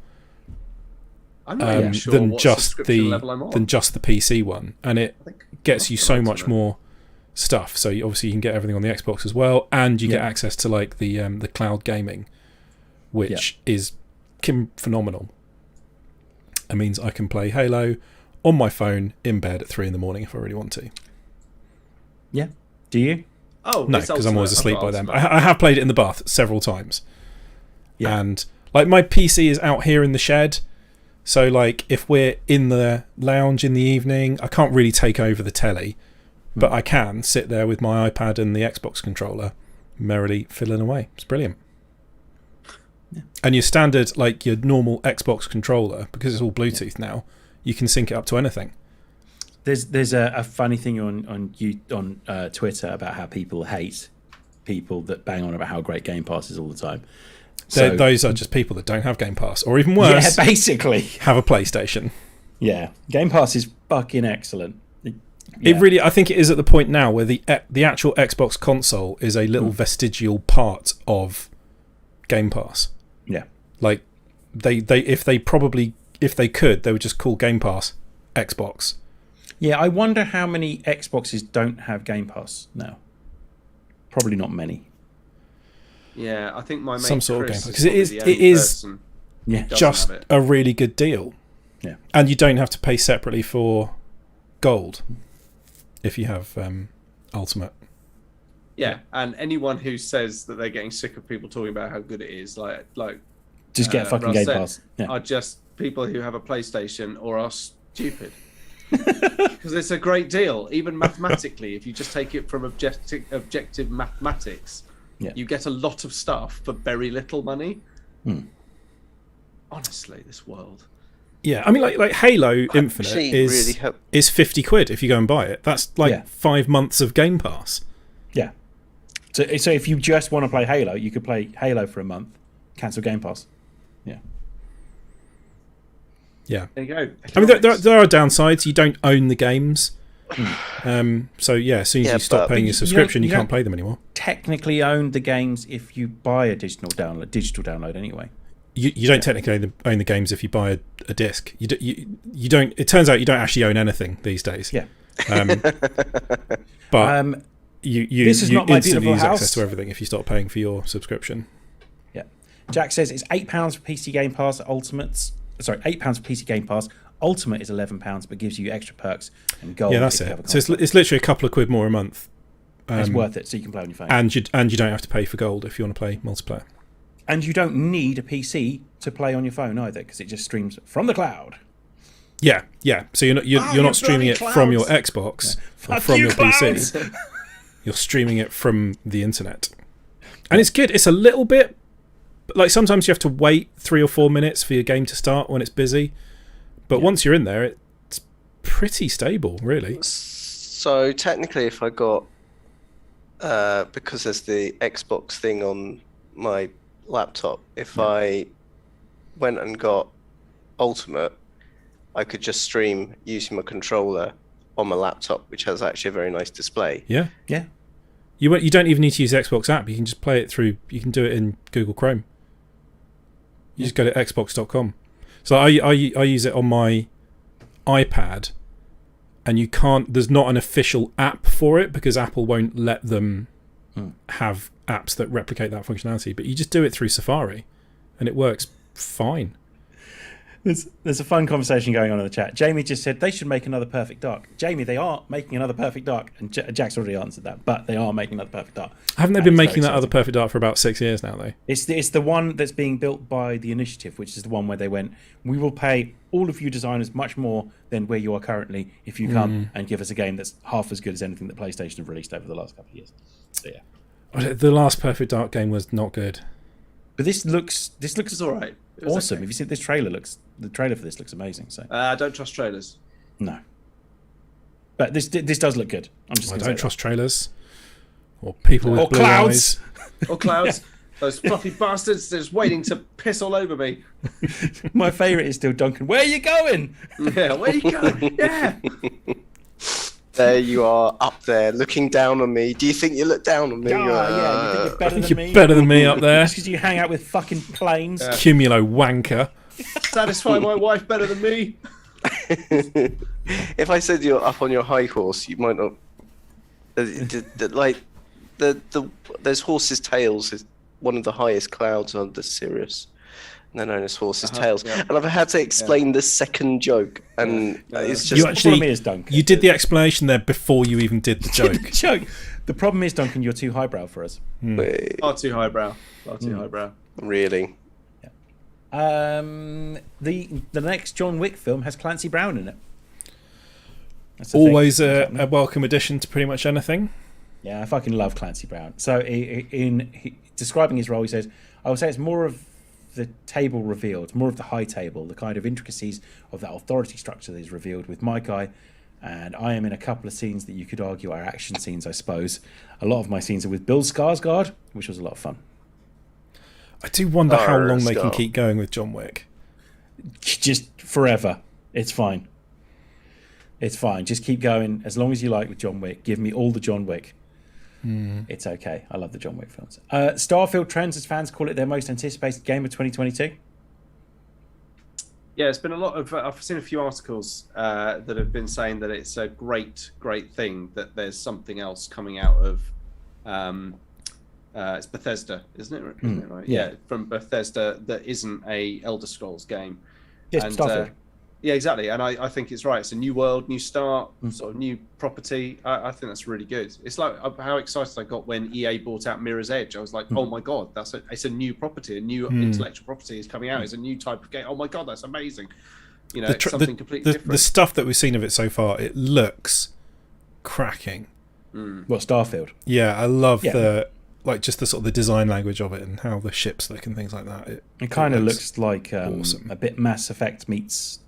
[SPEAKER 1] I'm not even sure
[SPEAKER 2] than just the PC one, and it gets you so much more stuff. So obviously you can get everything on the Xbox as well, and you get access to like the cloud gaming, which is phenomenal. It means I can play Halo on my phone in bed at 3 a.m. if I really want to.
[SPEAKER 3] Yeah. Do you?
[SPEAKER 1] Oh
[SPEAKER 2] no, because I'm always asleep by then. I have played it in the bath several times. Yeah. And like my PC is out here in the shed, so like if we're in the lounge in the evening, I can't really take over the telly, but I can sit there with my iPad and the Xbox controller, merrily fiddling away. It's brilliant. Yeah. And your standard, like your normal Xbox controller, because it's all Bluetooth now, you can sync it up to anything.
[SPEAKER 3] There's a funny thing on Twitter about how people hate people that bang on about how great Game Pass is all the time.
[SPEAKER 2] So those are just people that don't have Game Pass, or even worse,
[SPEAKER 3] basically
[SPEAKER 2] have a PlayStation.
[SPEAKER 3] Yeah, Game Pass is fucking excellent.
[SPEAKER 2] It really, I think it is at the point now where the actual Xbox console is a little vestigial part of Game Pass.
[SPEAKER 3] Yeah,
[SPEAKER 2] like if they could, they would just call Game Pass Xbox.
[SPEAKER 3] Yeah, I wonder how many Xboxes don't have Game Pass now. Probably not many.
[SPEAKER 1] Yeah, I think my mate
[SPEAKER 2] some sort
[SPEAKER 1] Chris
[SPEAKER 2] of Game Pass, because it is just a really good deal.
[SPEAKER 3] Yeah,
[SPEAKER 2] and you don't have to pay separately for Gold if you have Ultimate.
[SPEAKER 1] Yeah, and anyone who says that they're getting sick of people talking about how good it is, like
[SPEAKER 3] just get fucking Game Pass. Yeah.
[SPEAKER 1] Are just people who have a PlayStation or are stupid. Because it's a great deal, even mathematically. If you just take it from objective mathematics, you get a lot of stuff for very little money. Honestly, this world.
[SPEAKER 2] Yeah, I mean, like Halo Infinite is 50 quid if you go and buy it. That's like 5 months of Game Pass.
[SPEAKER 3] Yeah. So if you just want to play Halo, you could play Halo for a month, cancel Game Pass. Yeah.
[SPEAKER 2] Yeah.
[SPEAKER 1] There you go.
[SPEAKER 2] I mean, there are downsides. You don't own the games. So yeah, as soon as you stop paying your subscription, you can't play them anymore.
[SPEAKER 3] Technically own the games if you buy a digital download anyway.
[SPEAKER 2] You don't technically own the games if you buy a disc. You don't. It turns out you don't actually own anything these days.
[SPEAKER 3] Yeah.
[SPEAKER 2] But you
[SPEAKER 3] this is not my
[SPEAKER 2] instantly
[SPEAKER 3] beautiful
[SPEAKER 2] use
[SPEAKER 3] house.
[SPEAKER 2] access to everything if you start paying for your subscription.
[SPEAKER 3] Yeah. Jack says it's £8 for PC Game Pass Ultimates. Sorry, £8 for PC Game Pass. Ultimate is £11, but gives you extra perks and gold.
[SPEAKER 2] Yeah, that's it. So it's literally a couple of quid more a month.
[SPEAKER 3] It's worth it, so you can play on your phone.
[SPEAKER 2] And you don't have to pay for gold if you want to play multiplayer.
[SPEAKER 3] And you don't need a PC to play on your phone either, because it just streams from the cloud.
[SPEAKER 2] Yeah. So you're not streaming it from your Xbox or from your PC. You're streaming it from the internet, and it's good. It's a little bit like sometimes you have to wait 3 or 4 minutes for your game to start when it's busy, but once you're in there, it's pretty stable, really.
[SPEAKER 4] So technically, if I got because there's the Xbox thing on my laptop, if I went and got Ultimate, I could just stream using my controller on my laptop, which has actually a very nice display.
[SPEAKER 2] Yeah. You don't even need to use the Xbox app. You can just play it through. You can do it in Google Chrome. You just go to xbox.com. So I use it on my iPad, and you can't. There's not an official app for it because Apple won't let them have apps that replicate that functionality. But you just do it through Safari, and it works fine.
[SPEAKER 3] There's a fun conversation going on in the chat. Jamie just said they should make another Perfect Dark. Jamie, they are making another Perfect Dark, and Jack's already answered that. But they are making another Perfect Dark.
[SPEAKER 2] Haven't they been making that other Perfect Dark for about 6 years now, though?
[SPEAKER 3] It's the one that's being built by the Initiative, which is the one where they went, we will pay all of you designers much more than where you are currently if you come and give us a game that's half as good as anything that PlayStation have released over the last couple of years. So yeah,
[SPEAKER 2] the last Perfect Dark game was not good.
[SPEAKER 3] But this looks
[SPEAKER 1] all right.
[SPEAKER 3] Awesome. Okay. If you see this trailer, the trailer for this looks amazing. So
[SPEAKER 1] I don't trust trailers.
[SPEAKER 3] No, but this does look good.
[SPEAKER 2] I don't trust trailers or people with blue
[SPEAKER 3] clouds
[SPEAKER 2] eyes.
[SPEAKER 1] Or clouds. Those fluffy bastards, they're just waiting to piss all over me.
[SPEAKER 3] My favourite is still Duncan. Where are you going?
[SPEAKER 1] Yeah, where are you going? Yeah.
[SPEAKER 4] There you are, up there, looking down on me. Do you think you look down on me?
[SPEAKER 3] Yeah, you think you're better than me?
[SPEAKER 2] You're better than me up there.
[SPEAKER 3] Just because you hang out with fucking planes. Yeah.
[SPEAKER 2] Cumulo wanker.
[SPEAKER 1] Satisfy my wife better than me.
[SPEAKER 4] If I said you're up on your high horse, you might not. There's horses' tails is one of the highest clouds under Sirius. They're known as horses' tails. Yeah. And I've had to explain the second joke. And it's just...
[SPEAKER 2] You did the explanation there before you even did the joke.
[SPEAKER 3] The problem is, Duncan, you're too highbrow for us.
[SPEAKER 1] Far too highbrow. Highbrow.
[SPEAKER 4] Really?
[SPEAKER 3] Yeah. The next John Wick film has Clancy Brown in it.
[SPEAKER 2] Always a welcome addition to pretty much anything.
[SPEAKER 3] Yeah, I fucking love Clancy Brown. So in describing his role, he says, I would say it's more of the table revealed, more of the high table, the kind of intricacies of that authority structure that is revealed with my guy. And I am in a couple of scenes that you could argue are action scenes, I suppose. A lot of my scenes are with Bill Skarsgård, which was a lot of fun.
[SPEAKER 2] I do wonder how long they can keep going with John Wick.
[SPEAKER 3] Just forever. It's fine. It's fine. Just keep going as long as you like with John Wick. Give me all the John Wick. It's okay. I love the John Wick films. Starfield trends, as fans call it, their most anticipated game of 2022.
[SPEAKER 1] Yeah, it's been a lot of. I've seen a few articles that have been saying that it's a great thing that there's something else coming out of. It's Bethesda, isn't it? Isn't it right? Yeah, from Bethesda that isn't a Elder Scrolls game.
[SPEAKER 3] Yes, Starfield.
[SPEAKER 1] Yeah, exactly. And I think it's right. It's a new world, new start, sort of new property. I think that's really good. It's like how excited I got when EA bought out Mirror's Edge. I was like, oh my God, it's a new property. A new intellectual property is coming out. It's a new type of game. Oh my God, that's amazing. You know, it's something completely different.
[SPEAKER 2] The stuff that we've seen of it so far, it looks cracking.
[SPEAKER 3] What, Starfield?
[SPEAKER 2] Yeah, I love like just the sort of the design language of it and how the ships look and things like that.
[SPEAKER 3] It kind of looks like awesome. A bit Mass Effect meets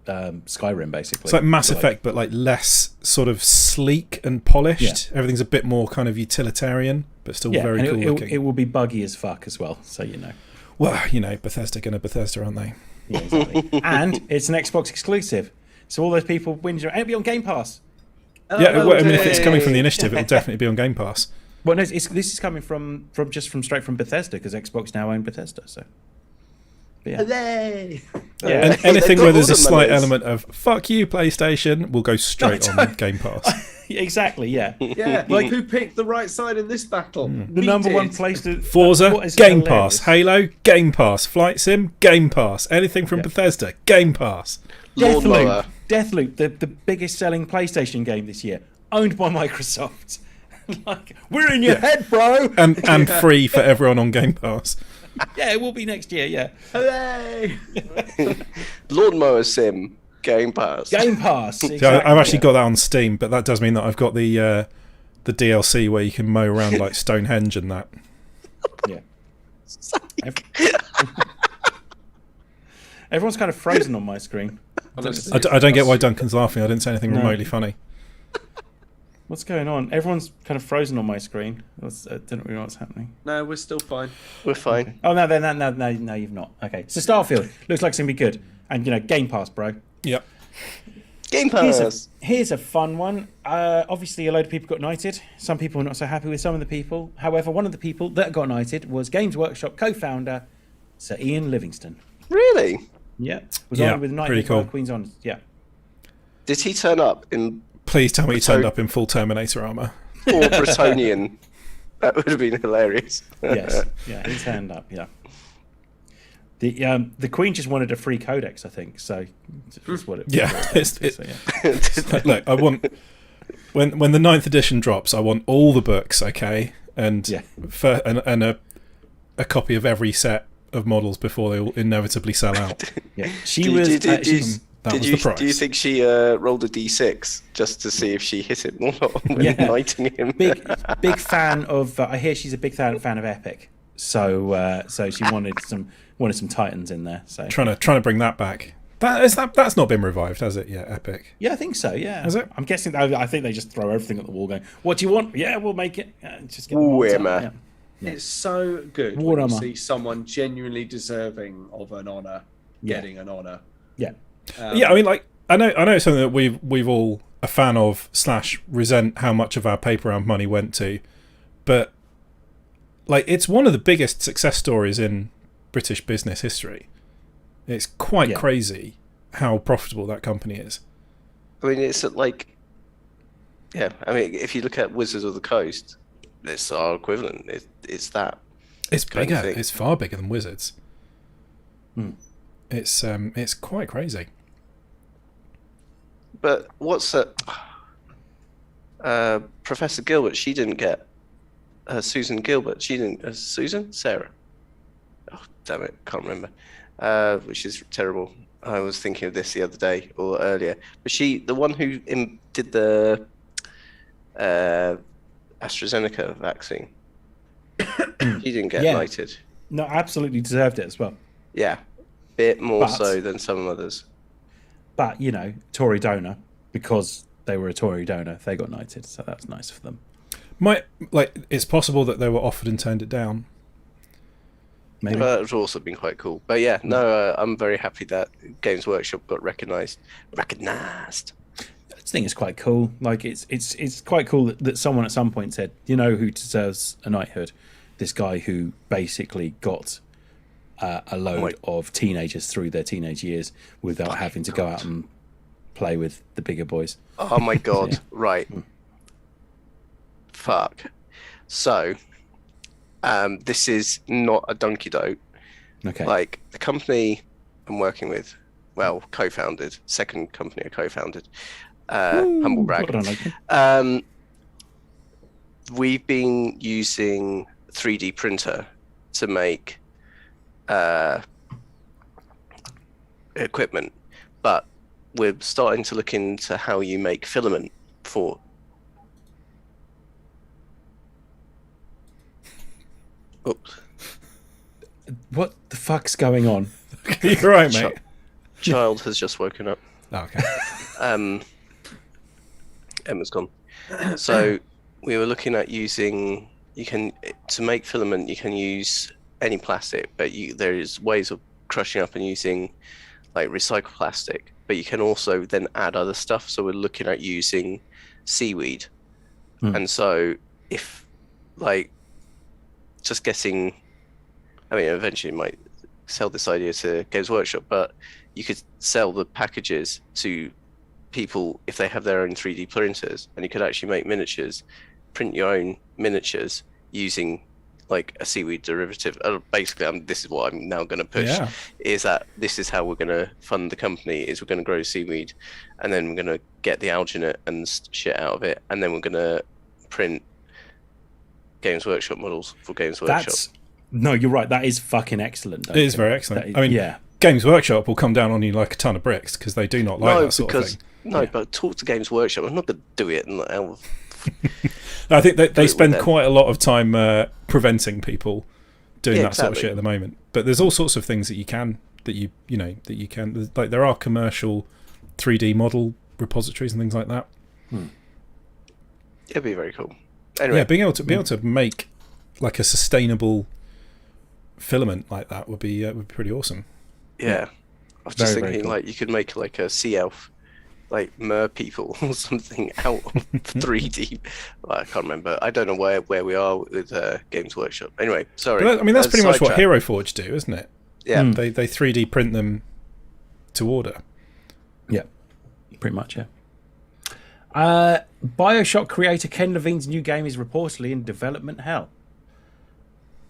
[SPEAKER 3] Skyrim, basically.
[SPEAKER 2] It's like Mass Effect, but like less sort of sleek and polished. Yeah. Everything's a bit more kind of utilitarian, but still very cool looking.
[SPEAKER 3] It will be buggy as fuck as well, so you know.
[SPEAKER 2] Well, Bethesda gonna Bethesda, aren't they?
[SPEAKER 3] Yeah, exactly. And it's an Xbox exclusive, so all those people whinge, and it'll be on Game Pass.
[SPEAKER 2] If it's coming from the initiative, it'll definitely be on Game Pass.
[SPEAKER 3] Well, no, this is coming from straight from Bethesda, because Xbox now own Bethesda. So,
[SPEAKER 1] yeah.
[SPEAKER 2] And anything where there's a slight element of "fuck you, PlayStation" will go straight on Game Pass.
[SPEAKER 3] Exactly. Yeah.
[SPEAKER 1] Yeah. Like who picked the right side in this battle?
[SPEAKER 3] The number one place to
[SPEAKER 2] Forza, Game Pass. Halo, Game Pass. Flight Sim, Game Pass. Anything from Bethesda, Game Pass.
[SPEAKER 3] Deathloop, the biggest selling PlayStation game this year, owned by Microsoft. Like, we're in your head, bro.
[SPEAKER 2] And free for everyone on Game Pass.
[SPEAKER 3] Yeah, it will be next year. Yeah.
[SPEAKER 1] Hooray!
[SPEAKER 4] Lawnmower Sim, Game Pass.
[SPEAKER 3] Game Pass. Exactly,
[SPEAKER 2] so I've actually got that on Steam, but that does mean that I've got the DLC where you can mow around like Stonehenge and that.
[SPEAKER 3] Yeah. Everyone's kind of frozen on my screen.
[SPEAKER 2] I don't get why Duncan's laughing. I didn't say anything remotely funny.
[SPEAKER 3] What's going on? Everyone's kind of frozen on my screen. I didn't really know what's happening.
[SPEAKER 1] No, we're still fine.
[SPEAKER 4] We're fine.
[SPEAKER 3] Oh, no, you've not. Okay. So Starfield looks like it's going to be good. And, Game Pass, bro.
[SPEAKER 2] Yep.
[SPEAKER 4] Game Pass.
[SPEAKER 3] Here's a fun one. Obviously, a load of people got knighted. Some people were not so happy with some of the people. However, one of the people that got knighted was Games Workshop co-founder Sir Ian Livingstone.
[SPEAKER 4] Really?
[SPEAKER 3] Yeah. Was honored with
[SPEAKER 2] pretty cool.
[SPEAKER 3] Queen's Honours. Yeah.
[SPEAKER 4] Did he turn up in...
[SPEAKER 2] Please tell me he turned up in full Terminator armour.
[SPEAKER 4] Or Bretonian. That would have been hilarious.
[SPEAKER 3] Yes. Yeah, he turned up, yeah. The Queen just wanted a free codex, I think. So that's what it
[SPEAKER 2] look, I want when the 9th edition drops, I want all the books, okay? And and a copy of every set of models before they all inevitably sell out.
[SPEAKER 3] Yeah.
[SPEAKER 4] Do you think she rolled a d6 just to see if she hit him or not when knighting him?
[SPEAKER 3] Big fan of. I hear she's a big fan of Epic, so she wanted some Titans in there. So
[SPEAKER 2] trying to bring that back. That's not been revived, has it? Yeah, Epic.
[SPEAKER 3] Yeah, I think so. Yeah,
[SPEAKER 2] has it?
[SPEAKER 3] I'm guessing. I think they just throw everything at the wall, going, "What do you want? Yeah, we'll make it." Just get
[SPEAKER 4] Warhammer.
[SPEAKER 1] Yeah. It's so good when you see someone genuinely deserving of an honor getting an honor.
[SPEAKER 3] Yeah.
[SPEAKER 2] I mean, like I know it's something that we've all a fan of / resent how much of our paper round money went to, but like it's one of the biggest success stories in British business history. It's quite crazy how profitable that company is.
[SPEAKER 4] I mean, it's like, I mean, if you look at Wizards of the Coast, it's our equivalent. It's that.
[SPEAKER 2] It's bigger. It's far bigger than Wizards. It's quite crazy.
[SPEAKER 4] But what's Professor Gilbert? She didn't get Susan Gilbert. She didn't. Sarah. Oh damn it! Can't remember. Which is terrible. I was thinking of this the other day or earlier. But the one who did the AstraZeneca vaccine. She didn't get knighted.
[SPEAKER 3] No, absolutely deserved it as well.
[SPEAKER 4] Yeah. Bit more so than some others.
[SPEAKER 3] But, Tory donor, because they were a Tory donor, they got knighted, so that's nice for them.
[SPEAKER 2] It's possible that they were offered and turned it down.
[SPEAKER 3] Maybe.
[SPEAKER 4] That would also been quite cool. But I'm very happy that Games Workshop got recognised. I
[SPEAKER 3] think it's quite cool. Like it's quite cool that someone at some point said, who deserves a knighthood? This guy who basically got a load of teenagers through their teenage years without having to go out and play with the bigger boys.
[SPEAKER 4] Oh my god! Right. Fuck. So, this is not a donkey dote.
[SPEAKER 3] Okay.
[SPEAKER 4] Like the company I'm working with, co-founded. Second company I co-founded. Humble brag. We've been using 3D printer to make equipment, but we're starting to look into how you make filament for Oops.
[SPEAKER 3] What the fuck's going on?
[SPEAKER 2] You're right, mate.
[SPEAKER 4] Child has just woken up.
[SPEAKER 2] Oh, okay.
[SPEAKER 4] Emma's gone. So we were looking at using. To make filament, you can use any plastic, but there is ways of crushing up and using like recycled plastic. But you can also then add other stuff. So we're looking at using seaweed, and so if like just getting, I mean, eventually you might sell this idea to Games Workshop, but you could sell the packages to people if they have their own 3D printers, and you could actually make miniatures, print your own miniatures using like a seaweed derivative. Basically, this is what I'm now going to push, is that this is how we're going to fund the company, is we're going to grow seaweed, and then we're going to get the alginate and shit out of it, and then we're going to print Games Workshop models for Games Workshop.
[SPEAKER 3] No, you're right. That is fucking excellent.
[SPEAKER 2] It is very excellent. I mean, Games Workshop will come down on you like a ton of bricks because they do not like that sort of thing.
[SPEAKER 4] No, but talk to Games Workshop. I'm not going to do it.
[SPEAKER 2] I think they spend quite a lot of time preventing people doing that sort of shit at the moment. But there's all sorts of things that you can. Like there are commercial 3D model repositories and things like that.
[SPEAKER 4] It'd be very cool. Anyway,
[SPEAKER 2] being able to make like a sustainable filament like that would be pretty awesome.
[SPEAKER 4] Yeah, I was just thinking like you could make like a sea elf, like mer people or something out of 3D. Well, I can't remember. I don't know where we are with Games Workshop. Anyway, sorry.
[SPEAKER 2] But that's pretty much what Hero Forge do, isn't it?
[SPEAKER 4] Yeah,
[SPEAKER 2] they 3D print them to order.
[SPEAKER 3] Yeah, pretty much. Yeah. BioShock creator Ken Levine's new game is reportedly in development hell.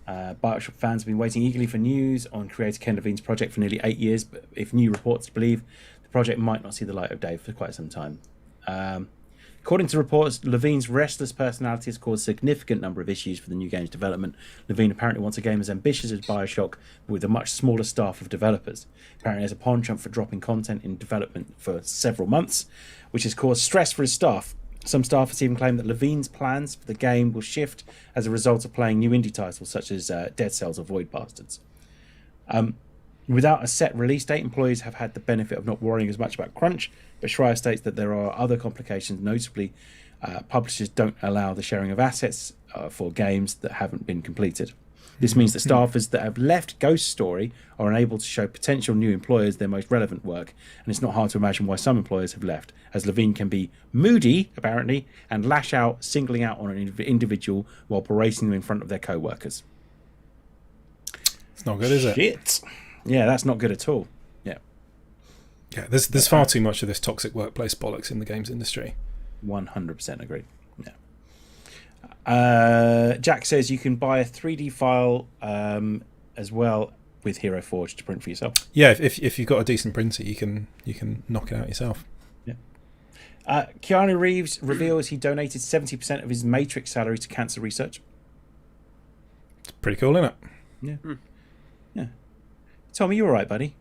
[SPEAKER 3] BioShock fans have been waiting eagerly for news on creator Ken Levine's project for nearly 8 years, but if new reports believe, the project might not see the light of day for quite some time. According to reports, Levine's restless personality has caused a significant number of issues for the new game's development. Levine apparently wants a game as ambitious as BioShock, but with a much smaller staff of developers. Apparently there's a penchant for dropping content in development for several months, which has caused stress for his staff. Some staffers even claim that Levine's plans for the game will shift as a result of playing new indie titles such as Dead Cells or Void Bastards. Without a set release date, employees have had the benefit of not worrying as much about crunch, but Schreier states that there are other complications. Notably, publishers don't allow the sharing of assets for games that haven't been completed. This means that staffers that have left Ghost Story are unable to show potential new employers their most relevant work, and it's not hard to imagine why some employers have left, as Levine can be moody, apparently, and lash out, singling out on an individual while berating them in front of their co-workers.
[SPEAKER 2] It's not good, is it?
[SPEAKER 3] Shit. Yeah, that's not good at all. Yeah.
[SPEAKER 2] Yeah, there's far too much of this toxic workplace bollocks in the games industry.
[SPEAKER 3] 100% agree. Yeah. Jack says you can buy a 3D file as well with Hero Forge to print for yourself.
[SPEAKER 2] Yeah, if you've got a decent printer, you can knock it out yourself.
[SPEAKER 3] Yeah. Keanu Reeves reveals he donated 70% of his Matrix salary to cancer research.
[SPEAKER 2] It's pretty cool, isn't it?
[SPEAKER 3] Yeah. Yeah. Tommy, you all right, buddy?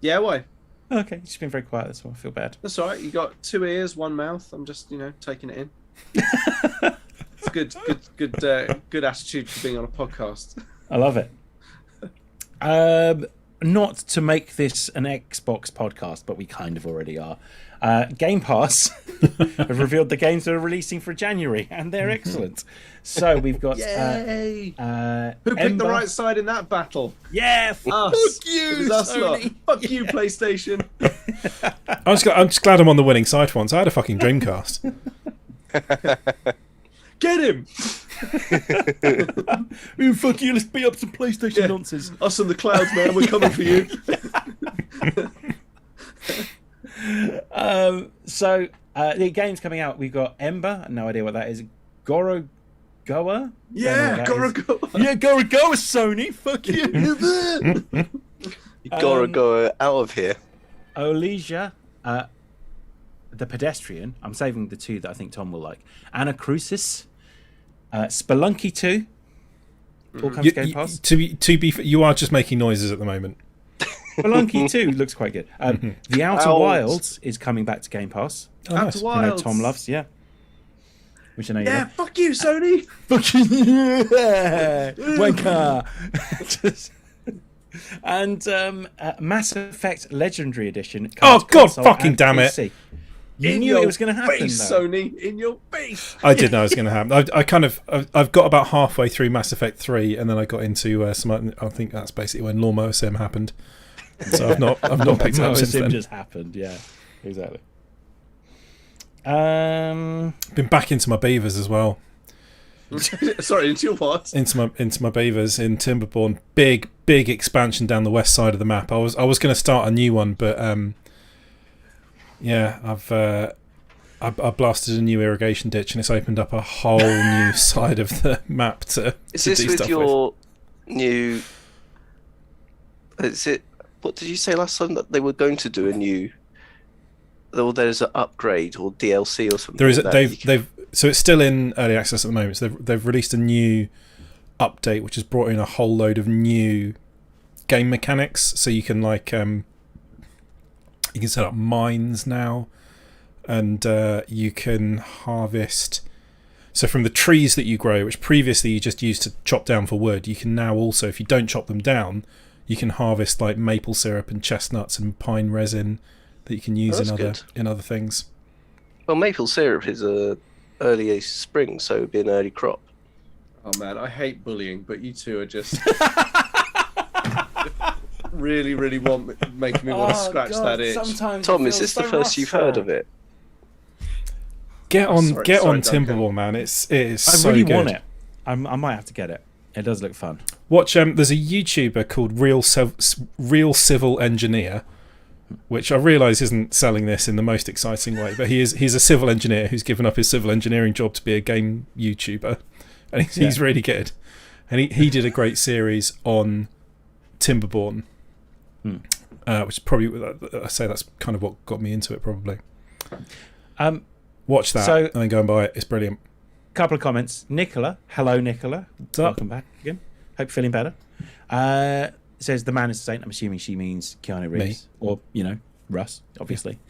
[SPEAKER 1] Yeah, why?
[SPEAKER 3] Okay, you've just been very quiet. That's why I feel bad.
[SPEAKER 1] That's all right. You got 2 ears, 1 mouth. I'm just, taking it in. It's good attitude for being on a podcast.
[SPEAKER 3] I love it. Not to make this an Xbox podcast, but we kind of already are. Game Pass have revealed the games that are releasing for January, and they're excellent. So we've got
[SPEAKER 1] Yay! Who picked the right side in that battle?
[SPEAKER 3] Yeah,
[SPEAKER 1] us.
[SPEAKER 3] Fuck you,
[SPEAKER 1] it was us lot. Fuck you, PlayStation.
[SPEAKER 2] I'm just glad I'm on the winning side for once. I had a fucking Dreamcast.
[SPEAKER 1] Get him!
[SPEAKER 3] Ooh, fuck you, let's beat up some PlayStation nonsense.
[SPEAKER 1] Us on the clouds, man, we're coming for you.
[SPEAKER 3] So the game's coming out. We've got Ember, no idea what that is. Gorogoa?
[SPEAKER 1] Yeah, Gorogoa.
[SPEAKER 3] Yeah, Gorogoa, Sony, fuck you.
[SPEAKER 4] You gotta go out of here.
[SPEAKER 3] Olesia, the Pedestrian. I'm saving the 2 that I think Tom will like. Anacrusis, Spelunky 2. All comes to Game Pass.
[SPEAKER 2] You are just making noises at the moment.
[SPEAKER 3] Spelunky 2 looks quite good. The Outer Wilds is coming back to Game Pass.
[SPEAKER 1] Outer Wilds.
[SPEAKER 3] Tom loves, yeah. which I know.
[SPEAKER 1] Yeah, fuck you, Sony.
[SPEAKER 3] Fucking wanker. And Mass Effect Legendary Edition.
[SPEAKER 2] Oh God, fucking damn it!
[SPEAKER 3] You knew it was going to happen,
[SPEAKER 1] face,
[SPEAKER 3] though.
[SPEAKER 1] Sony, in your face.
[SPEAKER 2] I did know it was going to happen. I've got about halfway through Mass Effect 3, and then I got into some. I think that's basically when Lawnmower Sim happened. So I've not picked it up since then.
[SPEAKER 3] Just happened, yeah, exactly.
[SPEAKER 2] Been back into my beavers as well.
[SPEAKER 1] Sorry, into your what?
[SPEAKER 2] Into my beavers in Timberborn. Big expansion down the west side of the map. I was going to start a new one, but yeah, I blasted a new irrigation ditch, and it's opened up a whole new side of the map to.
[SPEAKER 4] Is
[SPEAKER 2] to
[SPEAKER 4] this
[SPEAKER 2] do
[SPEAKER 4] with
[SPEAKER 2] stuff
[SPEAKER 4] your new? Is it? What did you say last time that they were going to do a new? Or there's an upgrade or DLC or something.
[SPEAKER 2] There is. So it's still in early access at the moment. So they've released a new update, which has brought in a whole load of new game mechanics. So you can you can set up mines now, and you can harvest. So from the trees that you grow, which previously you just used to chop down for wood, you can now also, if you don't chop them down, you can harvest like maple syrup and chestnuts and pine resin that you can use in other things.
[SPEAKER 4] Well, maple syrup is a early spring, so it'd be an early crop.
[SPEAKER 1] Oh man, I hate bullying, but you two are just really making me want to scratch that itch.
[SPEAKER 4] Tom, is this the first you've heard of it?
[SPEAKER 2] Get on Timberwall, man. It is so
[SPEAKER 3] I really
[SPEAKER 2] good.
[SPEAKER 3] want it. I might have to get it. It does look fun.
[SPEAKER 2] Watch. There's a YouTuber called Real Civil Engineer, which I realise isn't selling this in the most exciting way, but he's a civil engineer who's given up his civil engineering job to be a game YouTuber, and he's really good. And he did a great series on Timberborn, which is probably, I say that's kind of what got me into it, probably. Watch that and then go and buy it. It's brilliant.
[SPEAKER 3] Couple of comments. Nicola, hello Nicola. Welcome back again. Hope you're feeling better. Says the man is a saint. I'm assuming she means Keanu Reeves. Me. Or, Russ, obviously.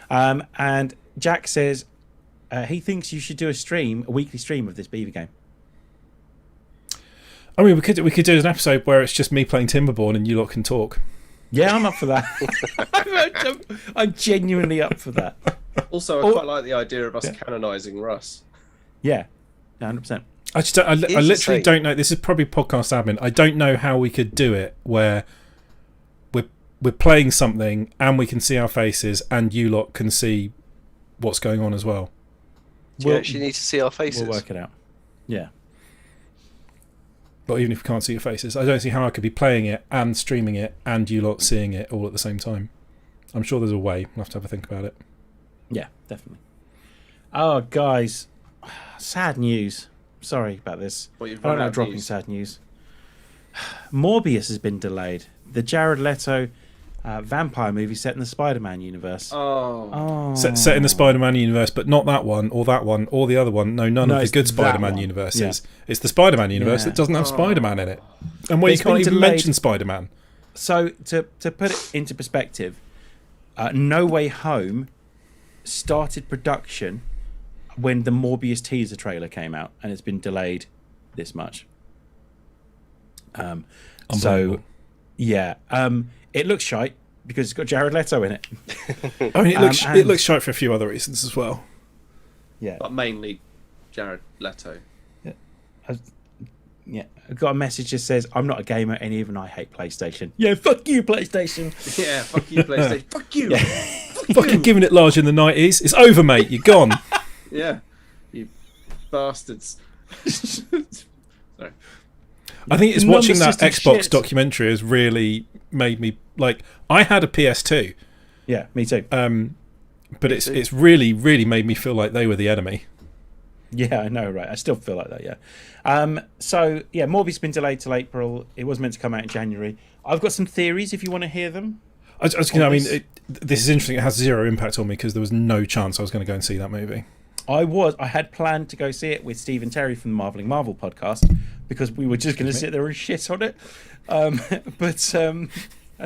[SPEAKER 3] And Jack says he thinks you should do a weekly stream of this Beaver game.
[SPEAKER 2] I mean, we could do an episode where it's just me playing Timberborn and you lot can talk.
[SPEAKER 3] Yeah, I'm up for that. I'm genuinely up for that.
[SPEAKER 1] Also, I quite like the idea of us canonising Russ.
[SPEAKER 3] Yeah, 100%.
[SPEAKER 2] I literally don't know. This is probably podcast admin. I don't know how we could do it where we're playing something and we can see our faces and you lot can see what's going on as well.
[SPEAKER 4] Do you actually need to see our faces?
[SPEAKER 3] We'll work it out. Yeah.
[SPEAKER 2] But even if we can't see your faces, I don't see how I could be playing it and streaming it and you lot seeing it all at the same time. I'm sure there's a way. We'll have to have a think about it.
[SPEAKER 3] Yeah, definitely. Oh, guys. Sad news. Sorry about this. I don't like dropping sad news. Morbius has been delayed. The Jared Leto vampire movie set in the Spider-Man universe.
[SPEAKER 1] Oh.
[SPEAKER 2] Set in the Spider-Man universe, but not that one, or the other one. No, none of the good Spider-Man universes. Yeah. It's the Spider-Man universe that doesn't have Spider-Man in it. And where you can't even mention Spider-Man.
[SPEAKER 3] So, to put it into perspective, No Way Home started production when the Morbius teaser trailer came out, and it's been delayed this much. So, yeah, it looks shite because it's got Jared Leto in it.
[SPEAKER 2] I mean, it looks shite for a few other reasons as well.
[SPEAKER 3] Yeah,
[SPEAKER 1] but mainly Jared Leto.
[SPEAKER 3] Yeah, I got a message that says, "I'm not a gamer, and even I hate PlayStation." Yeah, fuck you, PlayStation.
[SPEAKER 1] Yeah, fuck you, PlayStation. Fuck you.
[SPEAKER 3] Yeah.
[SPEAKER 2] Fucking giving it large in the 90s. It's over, mate. You're gone.
[SPEAKER 1] Yeah, you bastards. Sorry.
[SPEAKER 2] I think it's watching that Xbox documentary has really made me like. I had a PS2.
[SPEAKER 3] Yeah, me too.
[SPEAKER 2] But it's really made me feel like they were the enemy.
[SPEAKER 3] Yeah, I know, right? I still feel like that. Yeah. So yeah, Morbius has been delayed till April. It was meant to come out in January. I've got some theories if you want to hear them.
[SPEAKER 2] This is interesting. It has zero impact on me because there was no chance I was going to go and see that movie.
[SPEAKER 3] I had planned to go see it with Steve and Terry from the Marveling Marvel podcast because we were just going to sit there and shit on it. And